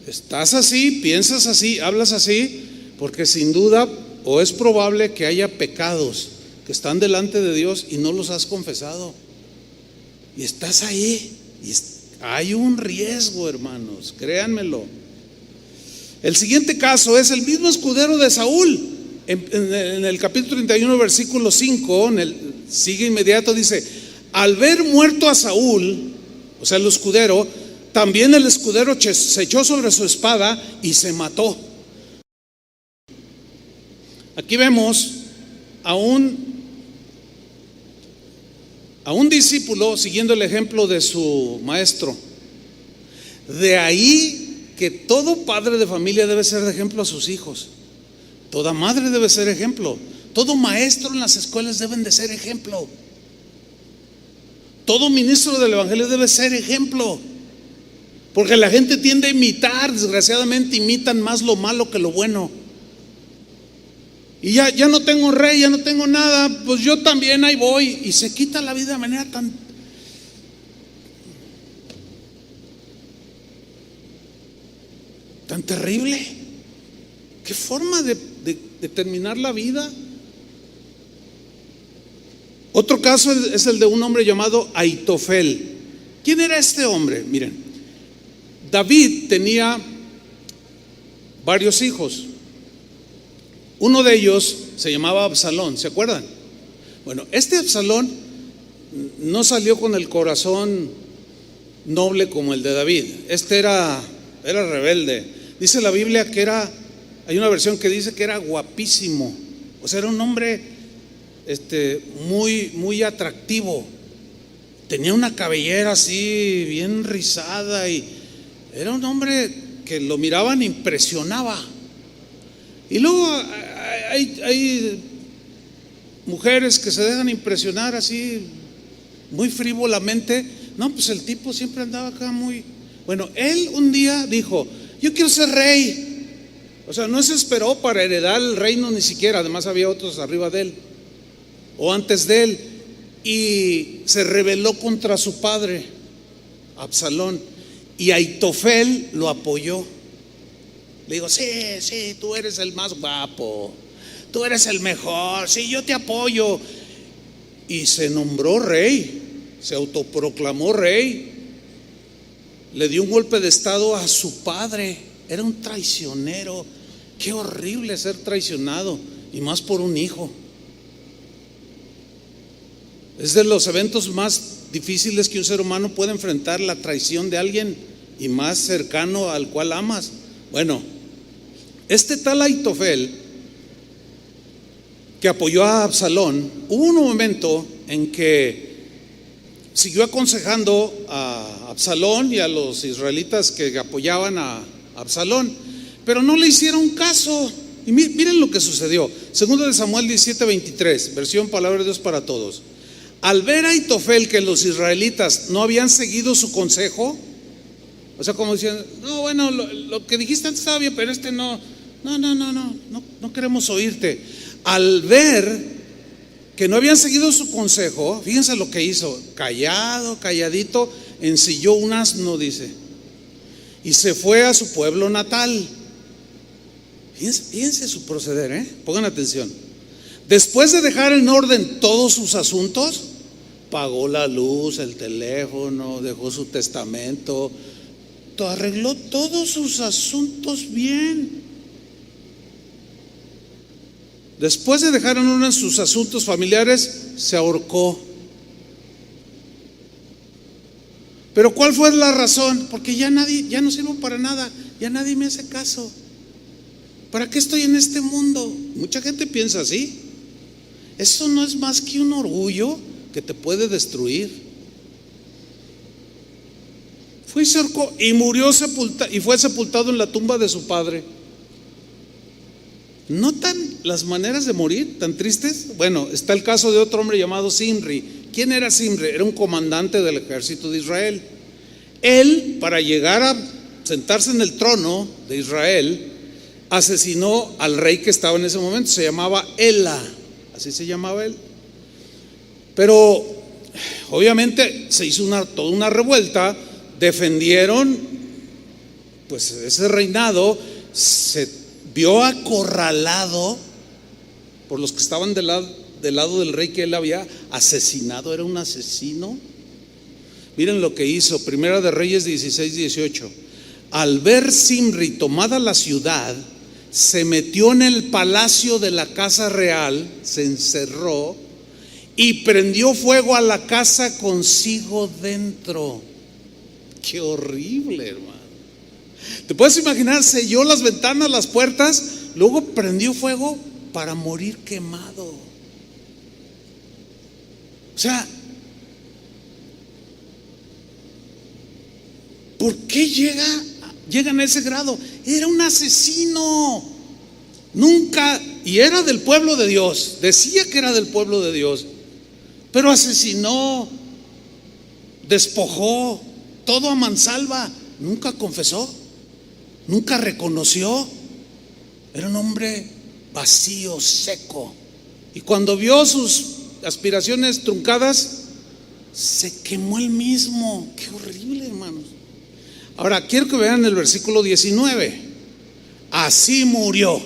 estás así, piensas así, hablas así, porque sin duda o es probable que haya pecados que están delante de Dios y no los has confesado. Y estás ahí y hay un riesgo, hermanos, créanmelo. El siguiente caso es el mismo escudero de Saúl. En el capítulo 31, versículo 5, sigue inmediato, dice: al ver muerto a Saúl, o sea el escudero, también el escudero se echó sobre su espada y se mató. Aquí vemos a un discípulo siguiendo el ejemplo de su maestro. De ahí que todo padre de familia debe ser de ejemplo a sus hijos. Toda madre debe ser ejemplo. Todo maestro en las escuelas deben de ser ejemplo. Todo ministro del evangelio debe ser ejemplo. Porque la gente tiende a imitar, desgraciadamente imitan más lo malo que lo bueno. Y ya no tengo rey, ya no tengo nada, pues yo también ahí voy. Y se quita la vida de manera tan terrible. ¿Qué forma de terminar la vida? Otro caso es el de un hombre llamado Aitofel. ¿Quién era este hombre? Miren, David tenía varios hijos. Uno de ellos se llamaba Absalón, ¿se acuerdan? Bueno, este Absalón no salió con el corazón noble como el de David. Este era rebelde. Dice la Biblia que hay una versión que dice que era guapísimo. O sea, era un hombre muy, muy atractivo. Tenía una cabellera así bien rizada y era un hombre que lo miraban impresionaba. Y luego hay mujeres que se dejan impresionar así muy frívolamente. No, pues el tipo siempre andaba acá muy... Bueno, él un día dijo: yo quiero ser rey. O sea, no se esperó para heredar el reino ni siquiera. Además había otros arriba de él o antes de él. Y se rebeló contra su padre, Absalón. Y Aitofel lo apoyó. Le digo: sí, tú eres el más guapo, tú eres el mejor, sí, yo te apoyo. Y se nombró rey, se autoproclamó rey. Le dio un golpe de estado a su padre. Era un traicionero. Qué horrible ser traicionado, y más por un hijo. Es de los eventos más difíciles que un ser humano puede enfrentar, la traición de alguien, y más cercano al cual amas. Bueno, este tal Aitofel, que apoyó a Absalón, hubo un momento en que siguió aconsejando a Absalón y a los israelitas que apoyaban a Absalón, pero no le hicieron caso. Y miren lo que sucedió. Segundo de Samuel 17:23, versión Palabra de Dios para Todos. Al ver a Aitofel que los israelitas no habían seguido su consejo, o sea, como decían: no, bueno, lo que dijiste antes estaba bien, pero no queremos oírte. Al ver que no habían seguido su consejo, fíjense lo que hizo: calladito, ensilló un asno, dice, y se fue a su pueblo natal. Fíjense su proceder, pongan atención. Después de dejar en orden todos sus asuntos, pagó la luz, el teléfono, dejó su testamento, arregló todos sus asuntos bien. Después de dejar en orden sus asuntos familiares, se ahorcó. Pero ¿cuál fue la razón? Porque ya no sirvo para nada, ya nadie me hace caso. ¿Para qué estoy en este mundo? Mucha gente piensa así. Eso no es más que un orgullo que te puede destruir. Fue y se ahorcó y murió y fue sepultado en la tumba de su padre. ¿Notan las maneras de morir tan tristes? Bueno, está el caso de otro hombre llamado Zimri. ¿Quién era Zimri? Era un comandante del ejército de Israel. Él, para llegar a sentarse en el trono de Israel, asesinó al rey que estaba en ese momento. Se llamaba Ela, así se llamaba él. Pero obviamente se hizo toda una revuelta. Defendieron pues ese reinado. Se vio acorralado por los que estaban del lado del rey que él había asesinado. Era un asesino. Miren lo que hizo. Primera de Reyes 16:18. Al ver Zimri tomada la ciudad, se metió en el palacio de la casa real, se encerró y prendió fuego a la casa consigo dentro. Qué horrible, hermano. ¿Te puedes imaginar? Selló las ventanas, las puertas, luego prendió fuego para morir quemado. O sea, ¿por qué llegan a ese grado? Era un asesino. Nunca, y era del pueblo de Dios, decía que era del pueblo de Dios, pero asesinó, despojó, todo a mansalva. Nunca confesó, nunca reconoció. Era un hombre vacío, seco. Y cuando vio sus aspiraciones truncadas, se quemó él mismo. Qué horrible, hermanos. Ahora quiero que vean el versículo 19. Así murió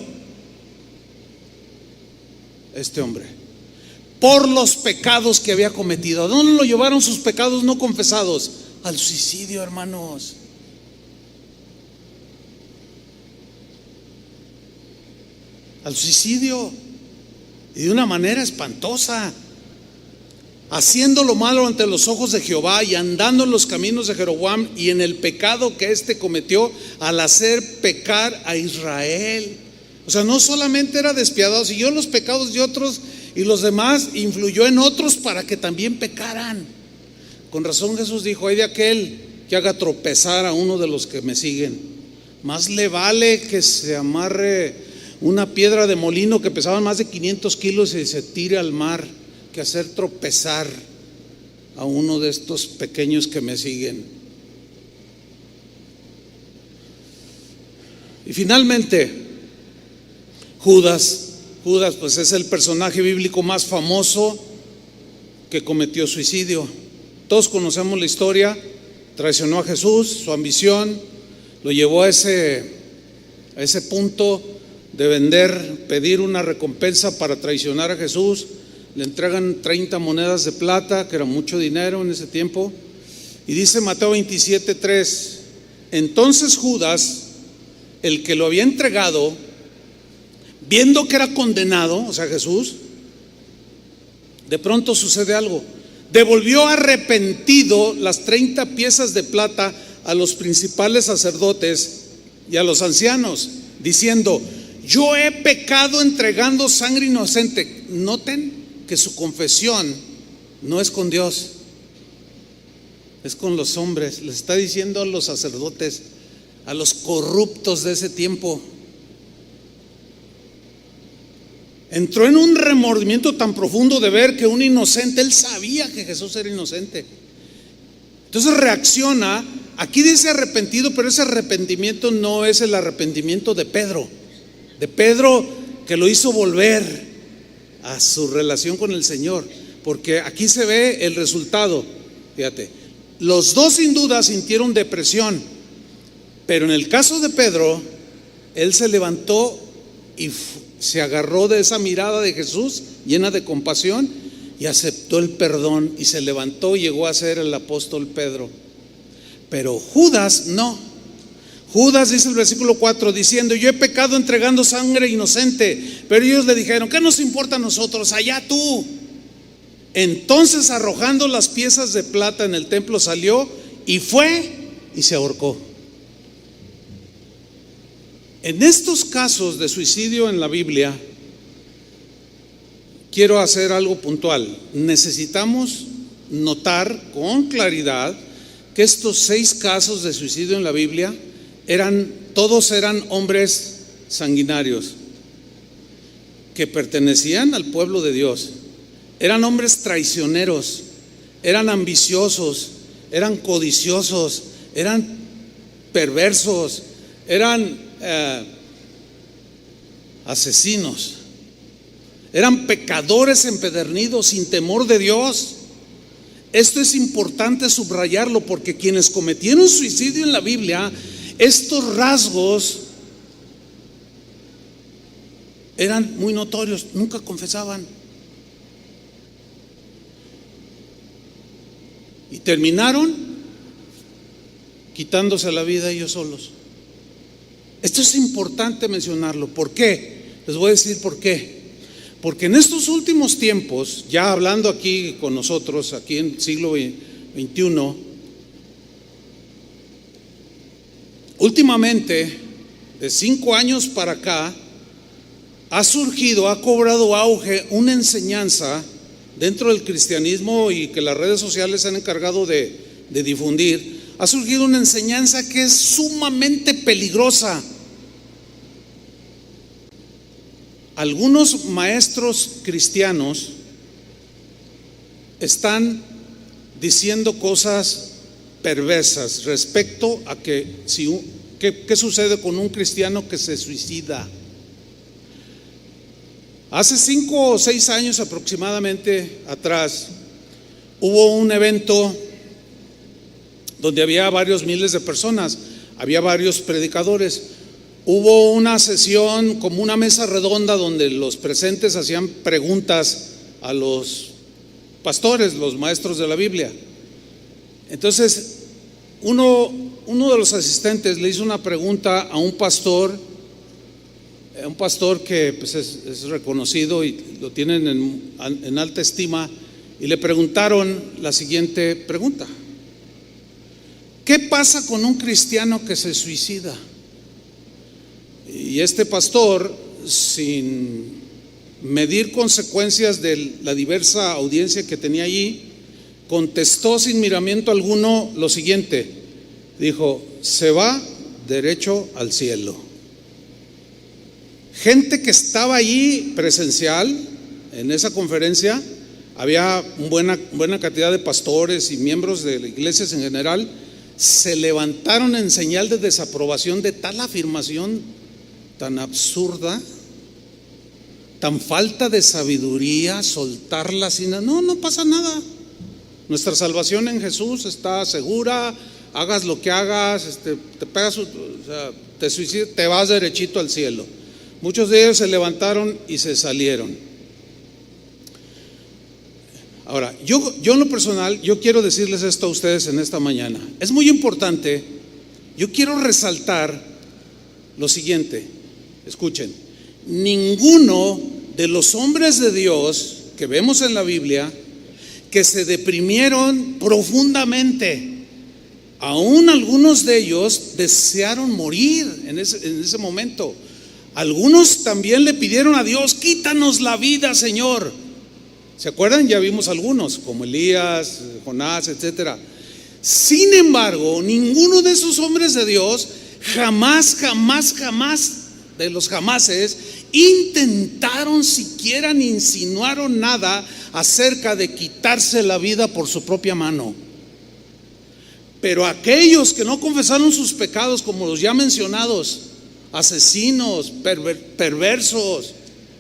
este hombre por los pecados que había cometido. ¿A dónde lo llevaron sus pecados no confesados? Al suicidio, hermanos. Al suicidio, y de una manera espantosa, haciendo lo malo ante los ojos de Jehová y andando en los caminos de Jeroboam y en el pecado que éste cometió al hacer pecar a Israel. O sea, no solamente era despiadado, siguió los pecados de otros y los demás influyó en otros para que también pecaran. Con razón Jesús dijo: ay de aquel que haga tropezar a uno de los que me siguen. Más le vale que se amarre una piedra de molino que pesaba más de 500 kilos y se tire al mar, que hacer tropezar a uno de estos pequeños que me siguen. Y finalmente, Judas pues es el personaje bíblico más famoso que cometió suicidio. Todos conocemos la historia. Traicionó a Jesús, su ambición lo llevó a ese punto de pedir una recompensa para traicionar a Jesús. Le entregan 30 monedas de plata, que era mucho dinero en ese tiempo. Y dice Mateo 27:3: entonces Judas, el que lo había entregado, viendo que era condenado, o sea Jesús, de pronto sucede algo. Devolvió arrepentido las 30 piezas de plata a los principales sacerdotes y a los ancianos, diciendo: yo he pecado entregando sangre inocente. Noten que su confesión no es con Dios, es con los hombres. Les está diciendo a los sacerdotes, a los corruptos de ese tiempo. Entró en un remordimiento tan profundo de ver que un inocente, él sabía que Jesús era inocente. Entonces reacciona. Aquí dice arrepentido, pero ese arrepentimiento no es el arrepentimiento de Pedro que lo hizo volver a su relación con el Señor, porque aquí se ve el resultado. Fíjate, los dos sin duda sintieron depresión, pero en el caso de Pedro, él se levantó y se agarró de esa mirada de Jesús llena de compasión y aceptó el perdón y se levantó y llegó a ser el apóstol Pedro. Pero Judas no. Judas dice el versículo 4 diciendo: yo he pecado entregando sangre inocente. Pero ellos le dijeron: ¿qué nos importa a nosotros? Allá tú. Entonces, arrojando las piezas de plata en el templo, salió y fue y se ahorcó. En estos casos de suicidio en la Biblia, quiero hacer algo puntual. Necesitamos notar con claridad que estos 6 casos de suicidio en la Biblia todos eran hombres sanguinarios que pertenecían al pueblo de Dios. Eran hombres traicioneros, eran ambiciosos, eran codiciosos, eran perversos, eran asesinos, eran pecadores empedernidos sin temor de Dios. Esto es importante subrayarlo, porque quienes cometieron suicidio en la Biblia, estos rasgos eran muy notorios, nunca confesaban y terminaron quitándose la vida ellos solos. Esto es importante mencionarlo. ¿Por qué? Les voy a decir por qué. Porque en estos últimos tiempos, ya hablando aquí con nosotros, aquí en el siglo XXI, últimamente, de 5 años para acá, ha cobrado auge una enseñanza dentro del cristianismo y que las redes sociales se han encargado de difundir. Ha surgido una enseñanza que es sumamente peligrosa. Algunos maestros cristianos están diciendo cosas perversas respecto a qué sucede con un cristiano que se suicida. Hace 5 o 6 años aproximadamente atrás, hubo un evento donde había varios miles de personas, había varios predicadores. Hubo una sesión, como una mesa redonda, donde los presentes hacían preguntas a los pastores, los maestros de la Biblia. Entonces, uno de los asistentes le hizo una pregunta a un pastor que pues es reconocido y lo tienen en alta estima, y le preguntaron la siguiente pregunta: ¿qué pasa con un cristiano que se suicida? Y este pastor, sin medir consecuencias de la diversa audiencia que tenía allí, contestó sin miramiento alguno lo siguiente. Dijo: se va derecho al cielo. Gente que estaba allí presencial en esa conferencia, había buena cantidad de pastores y miembros de las iglesias en general, se levantaron en señal de desaprobación de tal afirmación tan absurda, tan falta de sabiduría, soltarla así. No pasa nada. Nuestra salvación en Jesús está segura. Hagas lo que hagas, te pegas, te suicidas, te vas derechito al cielo. Muchos de ellos se levantaron y se salieron. Ahora, yo en lo personal, yo quiero decirles esto a ustedes en esta mañana. Es muy importante. Yo quiero resaltar lo siguiente. Escuchen, ninguno de los hombres de Dios que vemos en la Biblia que se deprimieron profundamente, aún algunos de ellos desearon morir en ese momento. Algunos también le pidieron a Dios: quítanos la vida, Señor. ¿Se acuerdan? Ya vimos algunos, como Elías, Jonás, etcétera. Sin embargo, ninguno de esos hombres de Dios jamás de los jamases intentaron siquiera ni insinuaron nada acerca de quitarse la vida por su propia mano. Pero aquellos que no confesaron sus pecados, como los ya mencionados, asesinos, perversos,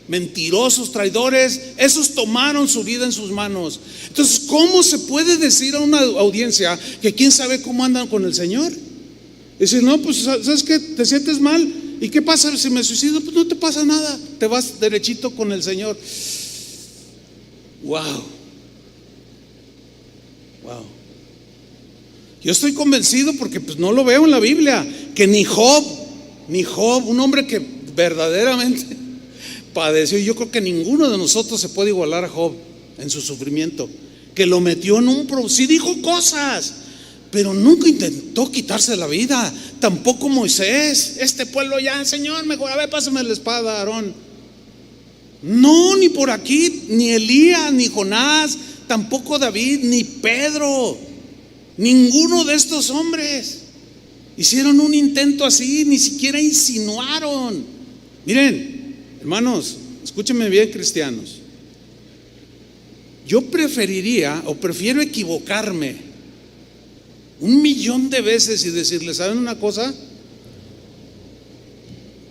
mentirosos, traidores, esos tomaron su vida en sus manos. Entonces, ¿cómo se puede decir a una audiencia que quién sabe cómo andan con el Señor? Decir, no, pues ¿sabes qué? ¿Te sientes mal? ¿Y qué pasa si me suicido? Pues no te pasa nada, te vas derechito con el Señor. Wow. Yo estoy convencido, porque pues no lo veo en la Biblia, que ni Job, un hombre que verdaderamente padeció, y yo creo que ninguno de nosotros se puede igualar a Job en su sufrimiento, que lo metió en sí dijo cosas, pero nunca intentó quitarse la vida. Tampoco Moisés, este pueblo ya, Señor, mejor, a ver, pásame la espada, Aarón. No, ni por aquí, ni Elías, ni Jonás, tampoco David, ni Pedro. Ninguno de estos hombres hicieron un intento así, ni siquiera insinuaron. Miren, hermanos, escúchenme bien, cristianos. Yo prefiero equivocarme 1,000,000 de veces y decirles: ¿saben una cosa?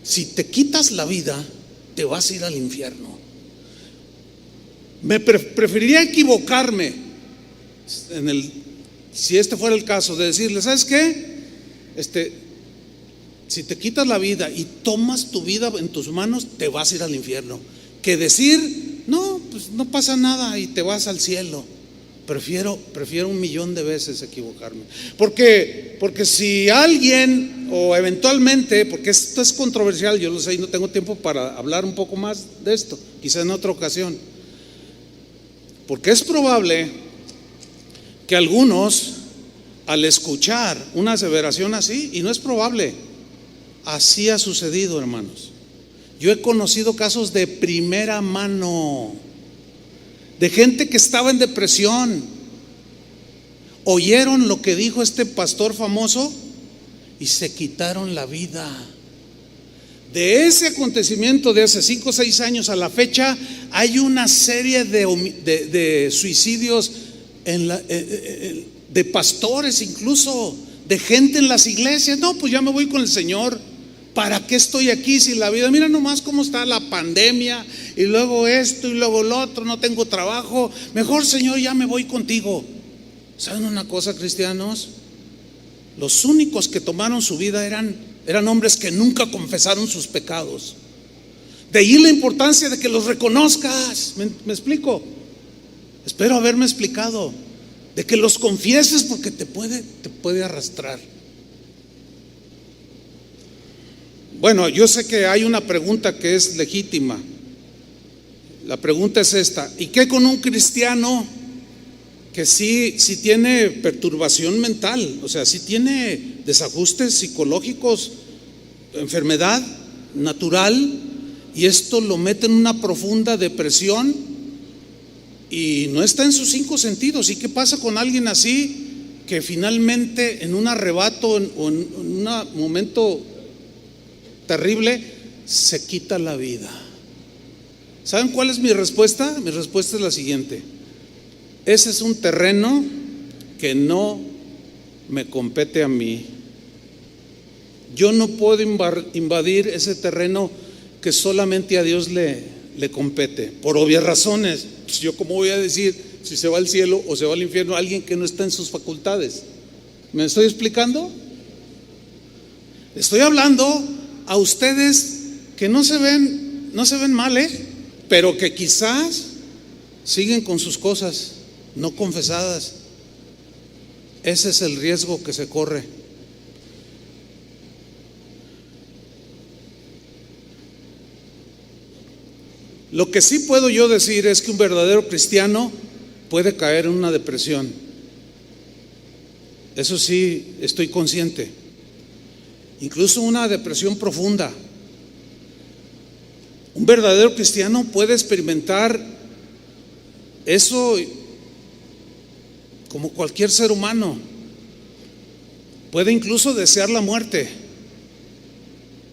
Si te quitas la vida, te vas a ir al infierno. Me preferiría equivocarme si este fuera el caso, de decirles: ¿sabes qué? Si te quitas la vida y tomas tu vida en tus manos, te vas a ir al infierno, que decir: no, pues no pasa nada y te vas al cielo. Prefiero 1,000,000 de veces equivocarme. Porque si alguien, o eventualmente, porque esto es controversial, yo lo sé y no tengo tiempo para hablar un poco más de esto, quizá en otra ocasión, porque es probable que algunos, al escuchar una aseveración así, y no es probable, así ha sucedido, hermanos. Yo he conocido casos de primera mano, de gente que estaba en depresión, oyeron lo que dijo este pastor famoso y se quitaron la vida. De ese acontecimiento de hace 5 o 6 años a la fecha, hay una serie de suicidios de pastores, incluso de gente en las iglesias. No, pues ya me voy con el Señor. ¿Para qué estoy aquí si la vida? Mira nomás cómo está la pandemia, y luego esto y luego lo otro, no tengo trabajo. Mejor, Señor, ya me voy contigo. ¿Saben una cosa, cristianos? Los únicos que tomaron su vida eran hombres que nunca confesaron sus pecados. De ahí la importancia de que los reconozcas. ¿Me explico? Espero haberme explicado. De que los confieses, porque te puede arrastrar. Bueno, yo sé que hay una pregunta que es legítima. La pregunta es esta: ¿y qué con un cristiano que sí tiene perturbación mental? O sea, sí tiene desajustes psicológicos, enfermedad natural, y esto lo mete en una profunda depresión y no está en sus 5 sentidos. ¿Y qué pasa con alguien así que finalmente en un arrebato o en un momento terrible se quita la vida. ¿Saben cuál es mi respuesta? Mi respuesta es la siguiente: ese es un terreno que no me compete a mí. Yo no puedo invadir ese terreno que solamente a Dios le compete, por obvias razones. Pues yo, ¿cómo voy a decir si se va al cielo o se va al infierno a alguien que no está en sus facultades? ¿Me estoy explicando? Estoy hablando a ustedes que no se ven mal, pero que quizás siguen con sus cosas no confesadas. Ese es el riesgo que se corre. Lo que sí puedo yo decir es que un verdadero cristiano puede caer en una depresión. Eso sí, estoy consciente. Incluso una depresión profunda. Un verdadero cristiano puede experimentar eso como cualquier ser humano. Puede incluso desear la muerte,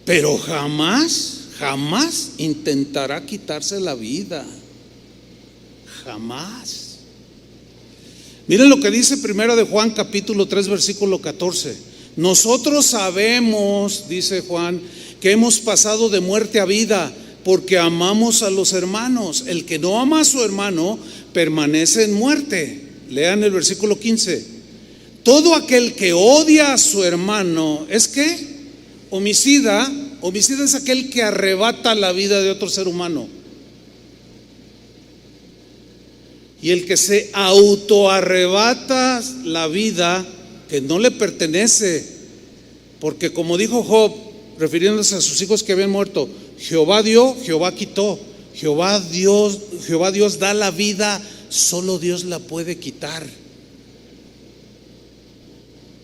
pero jamás intentará quitarse la vida. Jamás. Miren lo que dice Primera de Juan capítulo 3 versículo 14. Nosotros sabemos, dice Juan, que hemos pasado de muerte a vida porque amamos a los hermanos. El que no ama a su hermano permanece en muerte. Lean el versículo 15. Todo aquel que odia a su hermano es ¿qué? Homicida. Homicida es aquel que arrebata la vida de otro ser humano. Y el que se autoarrebata la vida que no le pertenece, porque como dijo Job, refiriéndose a sus hijos que habían muerto, Jehová dio, Jehová quitó. Jehová Dios da la vida, solo Dios la puede quitar.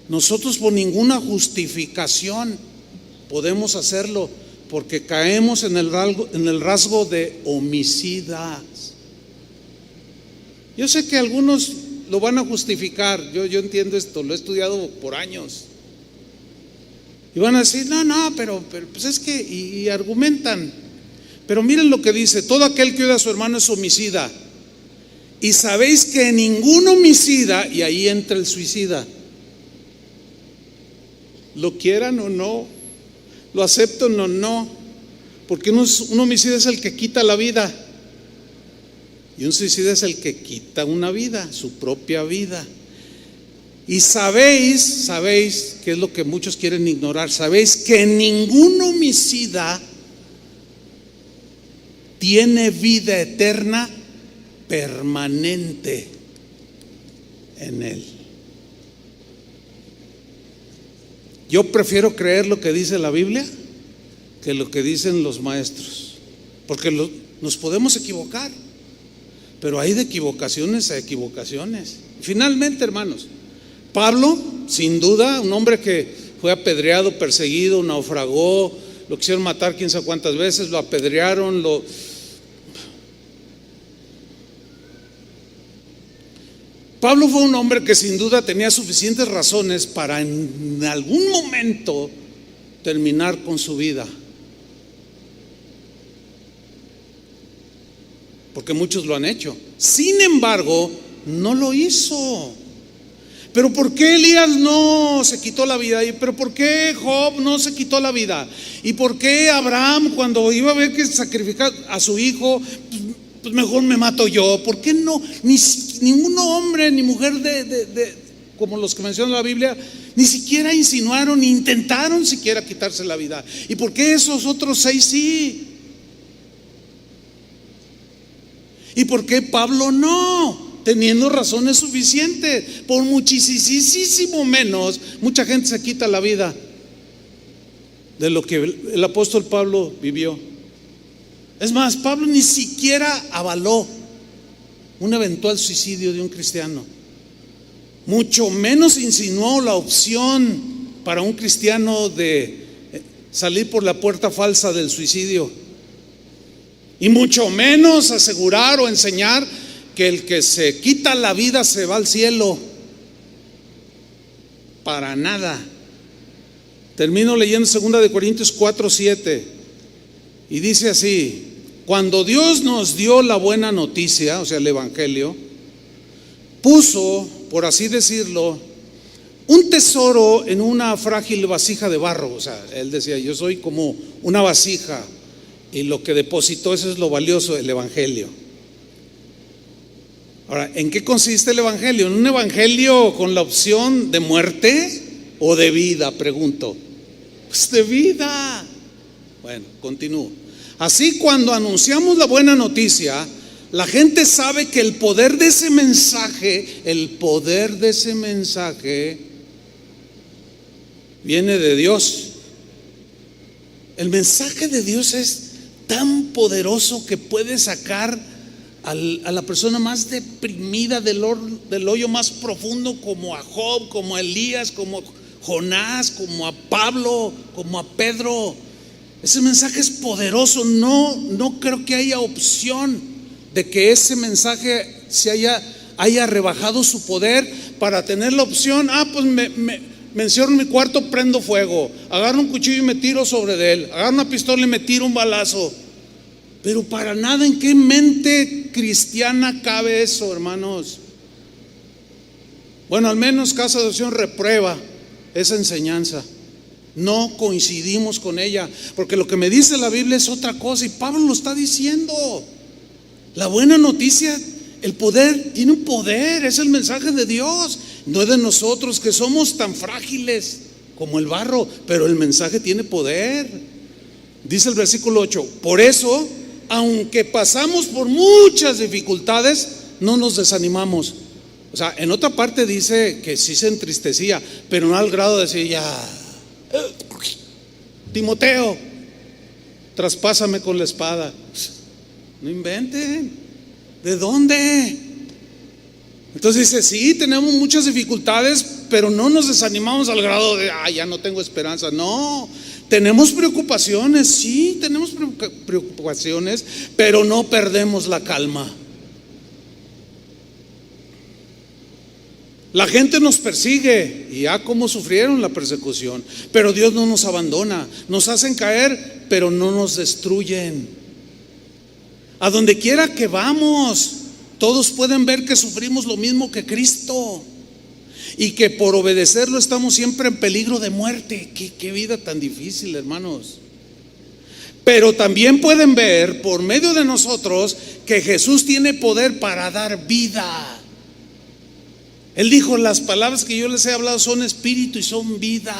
Nosotros por ninguna justificación podemos hacerlo, porque caemos en el rasgo de homicidas. Yo sé que algunos lo van a justificar, yo entiendo esto, lo he estudiado por años. Y van a decir, no, pero pues es que, y argumentan. Pero miren lo que dice: todo aquel que odia a su hermano es homicida. Y sabéis que ningún homicida, y ahí entra el suicida, lo quieran o no, lo acepten o no, porque un homicida es el que quita la vida y un suicida es el que quita una vida, su propia vida. Y sabéis, que es lo que muchos quieren ignorar, sabéis que ningún homicida tiene vida eterna permanente en él. Yo prefiero creer lo que dice la Biblia que lo que dicen los maestros, porque nos podemos equivocar, pero hay de equivocaciones a equivocaciones. Finalmente, hermanos, Pablo, sin duda, un hombre que fue apedreado, perseguido, naufragó, lo quisieron matar quién sabe cuántas veces, lo apedrearon, Pablo fue un hombre que sin duda tenía suficientes razones para en algún momento terminar con su vida, porque muchos lo han hecho. Sin embargo, no lo hizo. ¿Pero por qué Elías no se quitó la vida? ¿Pero por qué Job no se quitó la vida? ¿Y por qué Abraham, cuando iba a ver que sacrificar a su hijo, pues mejor me mato yo? ¿Por qué no? Ningún hombre ni mujer como los que menciona la Biblia, ni siquiera insinuaron, ni intentaron siquiera quitarse la vida. ¿Y por qué esos otros 6 sí? ¿Y por qué Pablo no? Teniendo razones suficientes. Por muchísimo menos, mucha gente se quita la vida de lo que el apóstol Pablo vivió. Es más, Pablo ni siquiera avaló un eventual suicidio de un cristiano, mucho menos insinuó la opción para un cristiano de salir por la puerta falsa del suicidio, y mucho menos asegurar o enseñar que el que se quita la vida se va al cielo. para nada. Termino leyendo 2 Corintios 4:7 y dice así: cuando Dios nos dio la buena noticia, o sea, el evangelio, puso, por así decirlo, un tesoro en una frágil vasija de barro. O sea, él decía: yo soy como una vasija, y lo que depositó, eso es lo valioso, el evangelio. Ahora, ¿en qué consiste el evangelio? ¿En un evangelio con la opción de muerte o de vida? Pregunto. Pues de vida. Bueno, continúo. Así, cuando anunciamos la buena noticia, la gente sabe que el poder de ese mensaje viene de Dios. El mensaje de Dios es tan poderoso que puede sacar a la persona más deprimida del hoyo más profundo, como a Job, como a Elías, como a Jonás, como a Pablo, como a Pedro. Ese mensaje es poderoso. No creo que haya opción de que ese mensaje se haya rebajado su poder para tener la opción: pues me encierro en mi cuarto, prendo fuego, agarro un cuchillo y me tiro sobre él, agarro una pistola y me tiro un balazo. Pero para nada, ¿en qué mente cristiana cabe eso, hermanos? Bueno, al menos Casa de Oración reprueba esa enseñanza. No coincidimos con ella, porque lo que me dice la Biblia es otra cosa, y Pablo lo está diciendo. La buena noticia, el poder, tiene un poder, es el mensaje de Dios, no es de nosotros, que somos tan frágiles como el barro, pero el mensaje tiene poder. Dice el versículo 8: por eso, aunque pasamos por muchas dificultades, no nos desanimamos. O sea, en otra parte dice que sí se entristecía, pero no al grado de decir: ya, Timoteo, traspásame con la espada. No inventen. ¿De dónde? Entonces dice: sí, tenemos muchas dificultades, pero no nos desanimamos al grado de ya no tengo esperanza. No, tenemos preocupaciones, sí, tenemos preocupaciones, pero no perdemos la calma. La gente nos persigue, y cómo sufrieron la persecución, pero Dios no nos abandona. Nos hacen caer, pero no nos destruyen. A donde quiera que vamos, todos pueden ver que sufrimos lo mismo que Cristo, y que por obedecerlo estamos siempre en peligro de muerte. Qué vida tan difícil, hermanos. Pero también pueden ver por medio de nosotros que Jesús tiene poder para dar vida. Él dijo: las palabras que yo les he hablado son espíritu y son vida.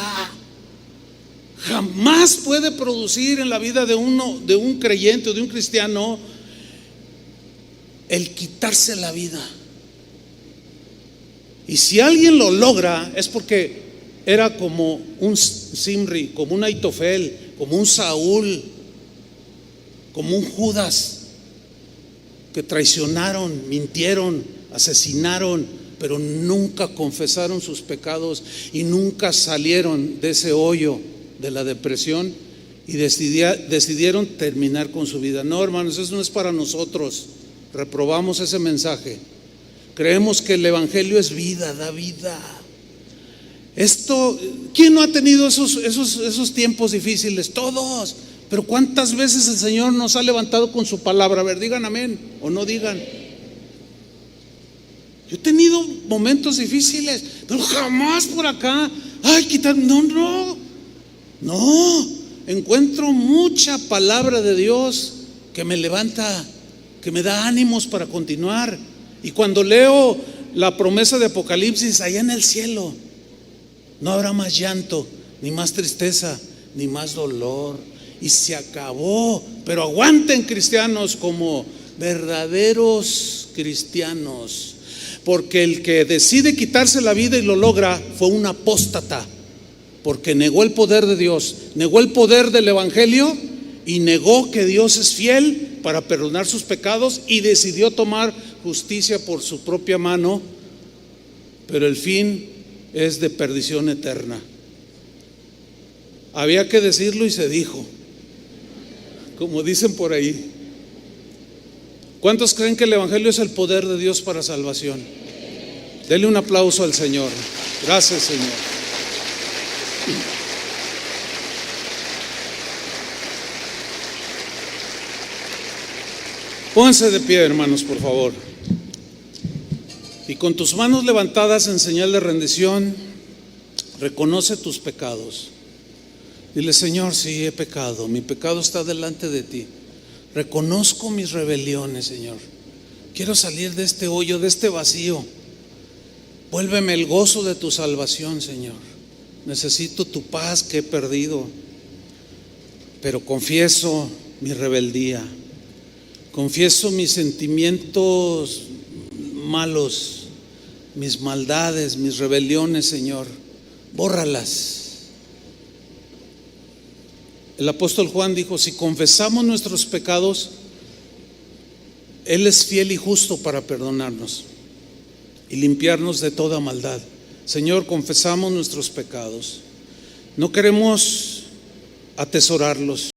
Jamás puede producir en la vida de un creyente o de un cristiano el quitarse la vida. Y si alguien lo logra, es porque era como un Zimri, como un Aitofel, como un Saúl, como un Judas, que traicionaron, mintieron, asesinaron, pero nunca confesaron sus pecados y nunca salieron de ese hoyo de la depresión y decidieron terminar con su vida. No, hermanos, eso no es para nosotros. Reprobamos ese mensaje. Creemos que el evangelio es vida, da vida. ¿Quién no ha tenido esos tiempos difíciles? Todos. Pero ¿cuántas veces el Señor nos ha levantado con su palabra? A ver, digan amén o no digan. Yo he tenido momentos difíciles, pero jamás por acá, no. Encuentro mucha palabra de Dios que me levanta, que me da ánimos para continuar. Y cuando leo la promesa de Apocalipsis, allá en el cielo no habrá más llanto, ni más tristeza, ni más dolor, y se acabó. Pero aguanten, cristianos, como verdaderos cristianos, porque el que decide quitarse la vida y lo logra fue un apóstata, porque negó el poder de Dios, negó el poder del evangelio y negó que Dios es fiel para perdonar sus pecados, y decidió tomar justicia por su propia mano, pero el fin es de perdición eterna. Había que decirlo y se dijo, como dicen por ahí. ¿Cuántos creen que el evangelio es el poder de Dios para salvación? Dele un aplauso al Señor. Gracias, Señor. Pónganse de pie, hermanos, por favor. Y con tus manos levantadas en señal de rendición, reconoce tus pecados. Dile: Señor, sí he pecado, mi pecado está delante de ti. Reconozco mis rebeliones, Señor. Quiero salir de este hoyo, de este vacío. Vuélveme el gozo de tu salvación, Señor. Necesito tu paz que he perdido. Pero confieso mi rebeldía. Confieso mis sentimientos malos, mis maldades, mis rebeliones, Señor. Bórralas. El apóstol Juan dijo: si confesamos nuestros pecados, Él es fiel y justo para perdonarnos y limpiarnos de toda maldad. Señor, confesamos nuestros pecados. No queremos atesorarlos.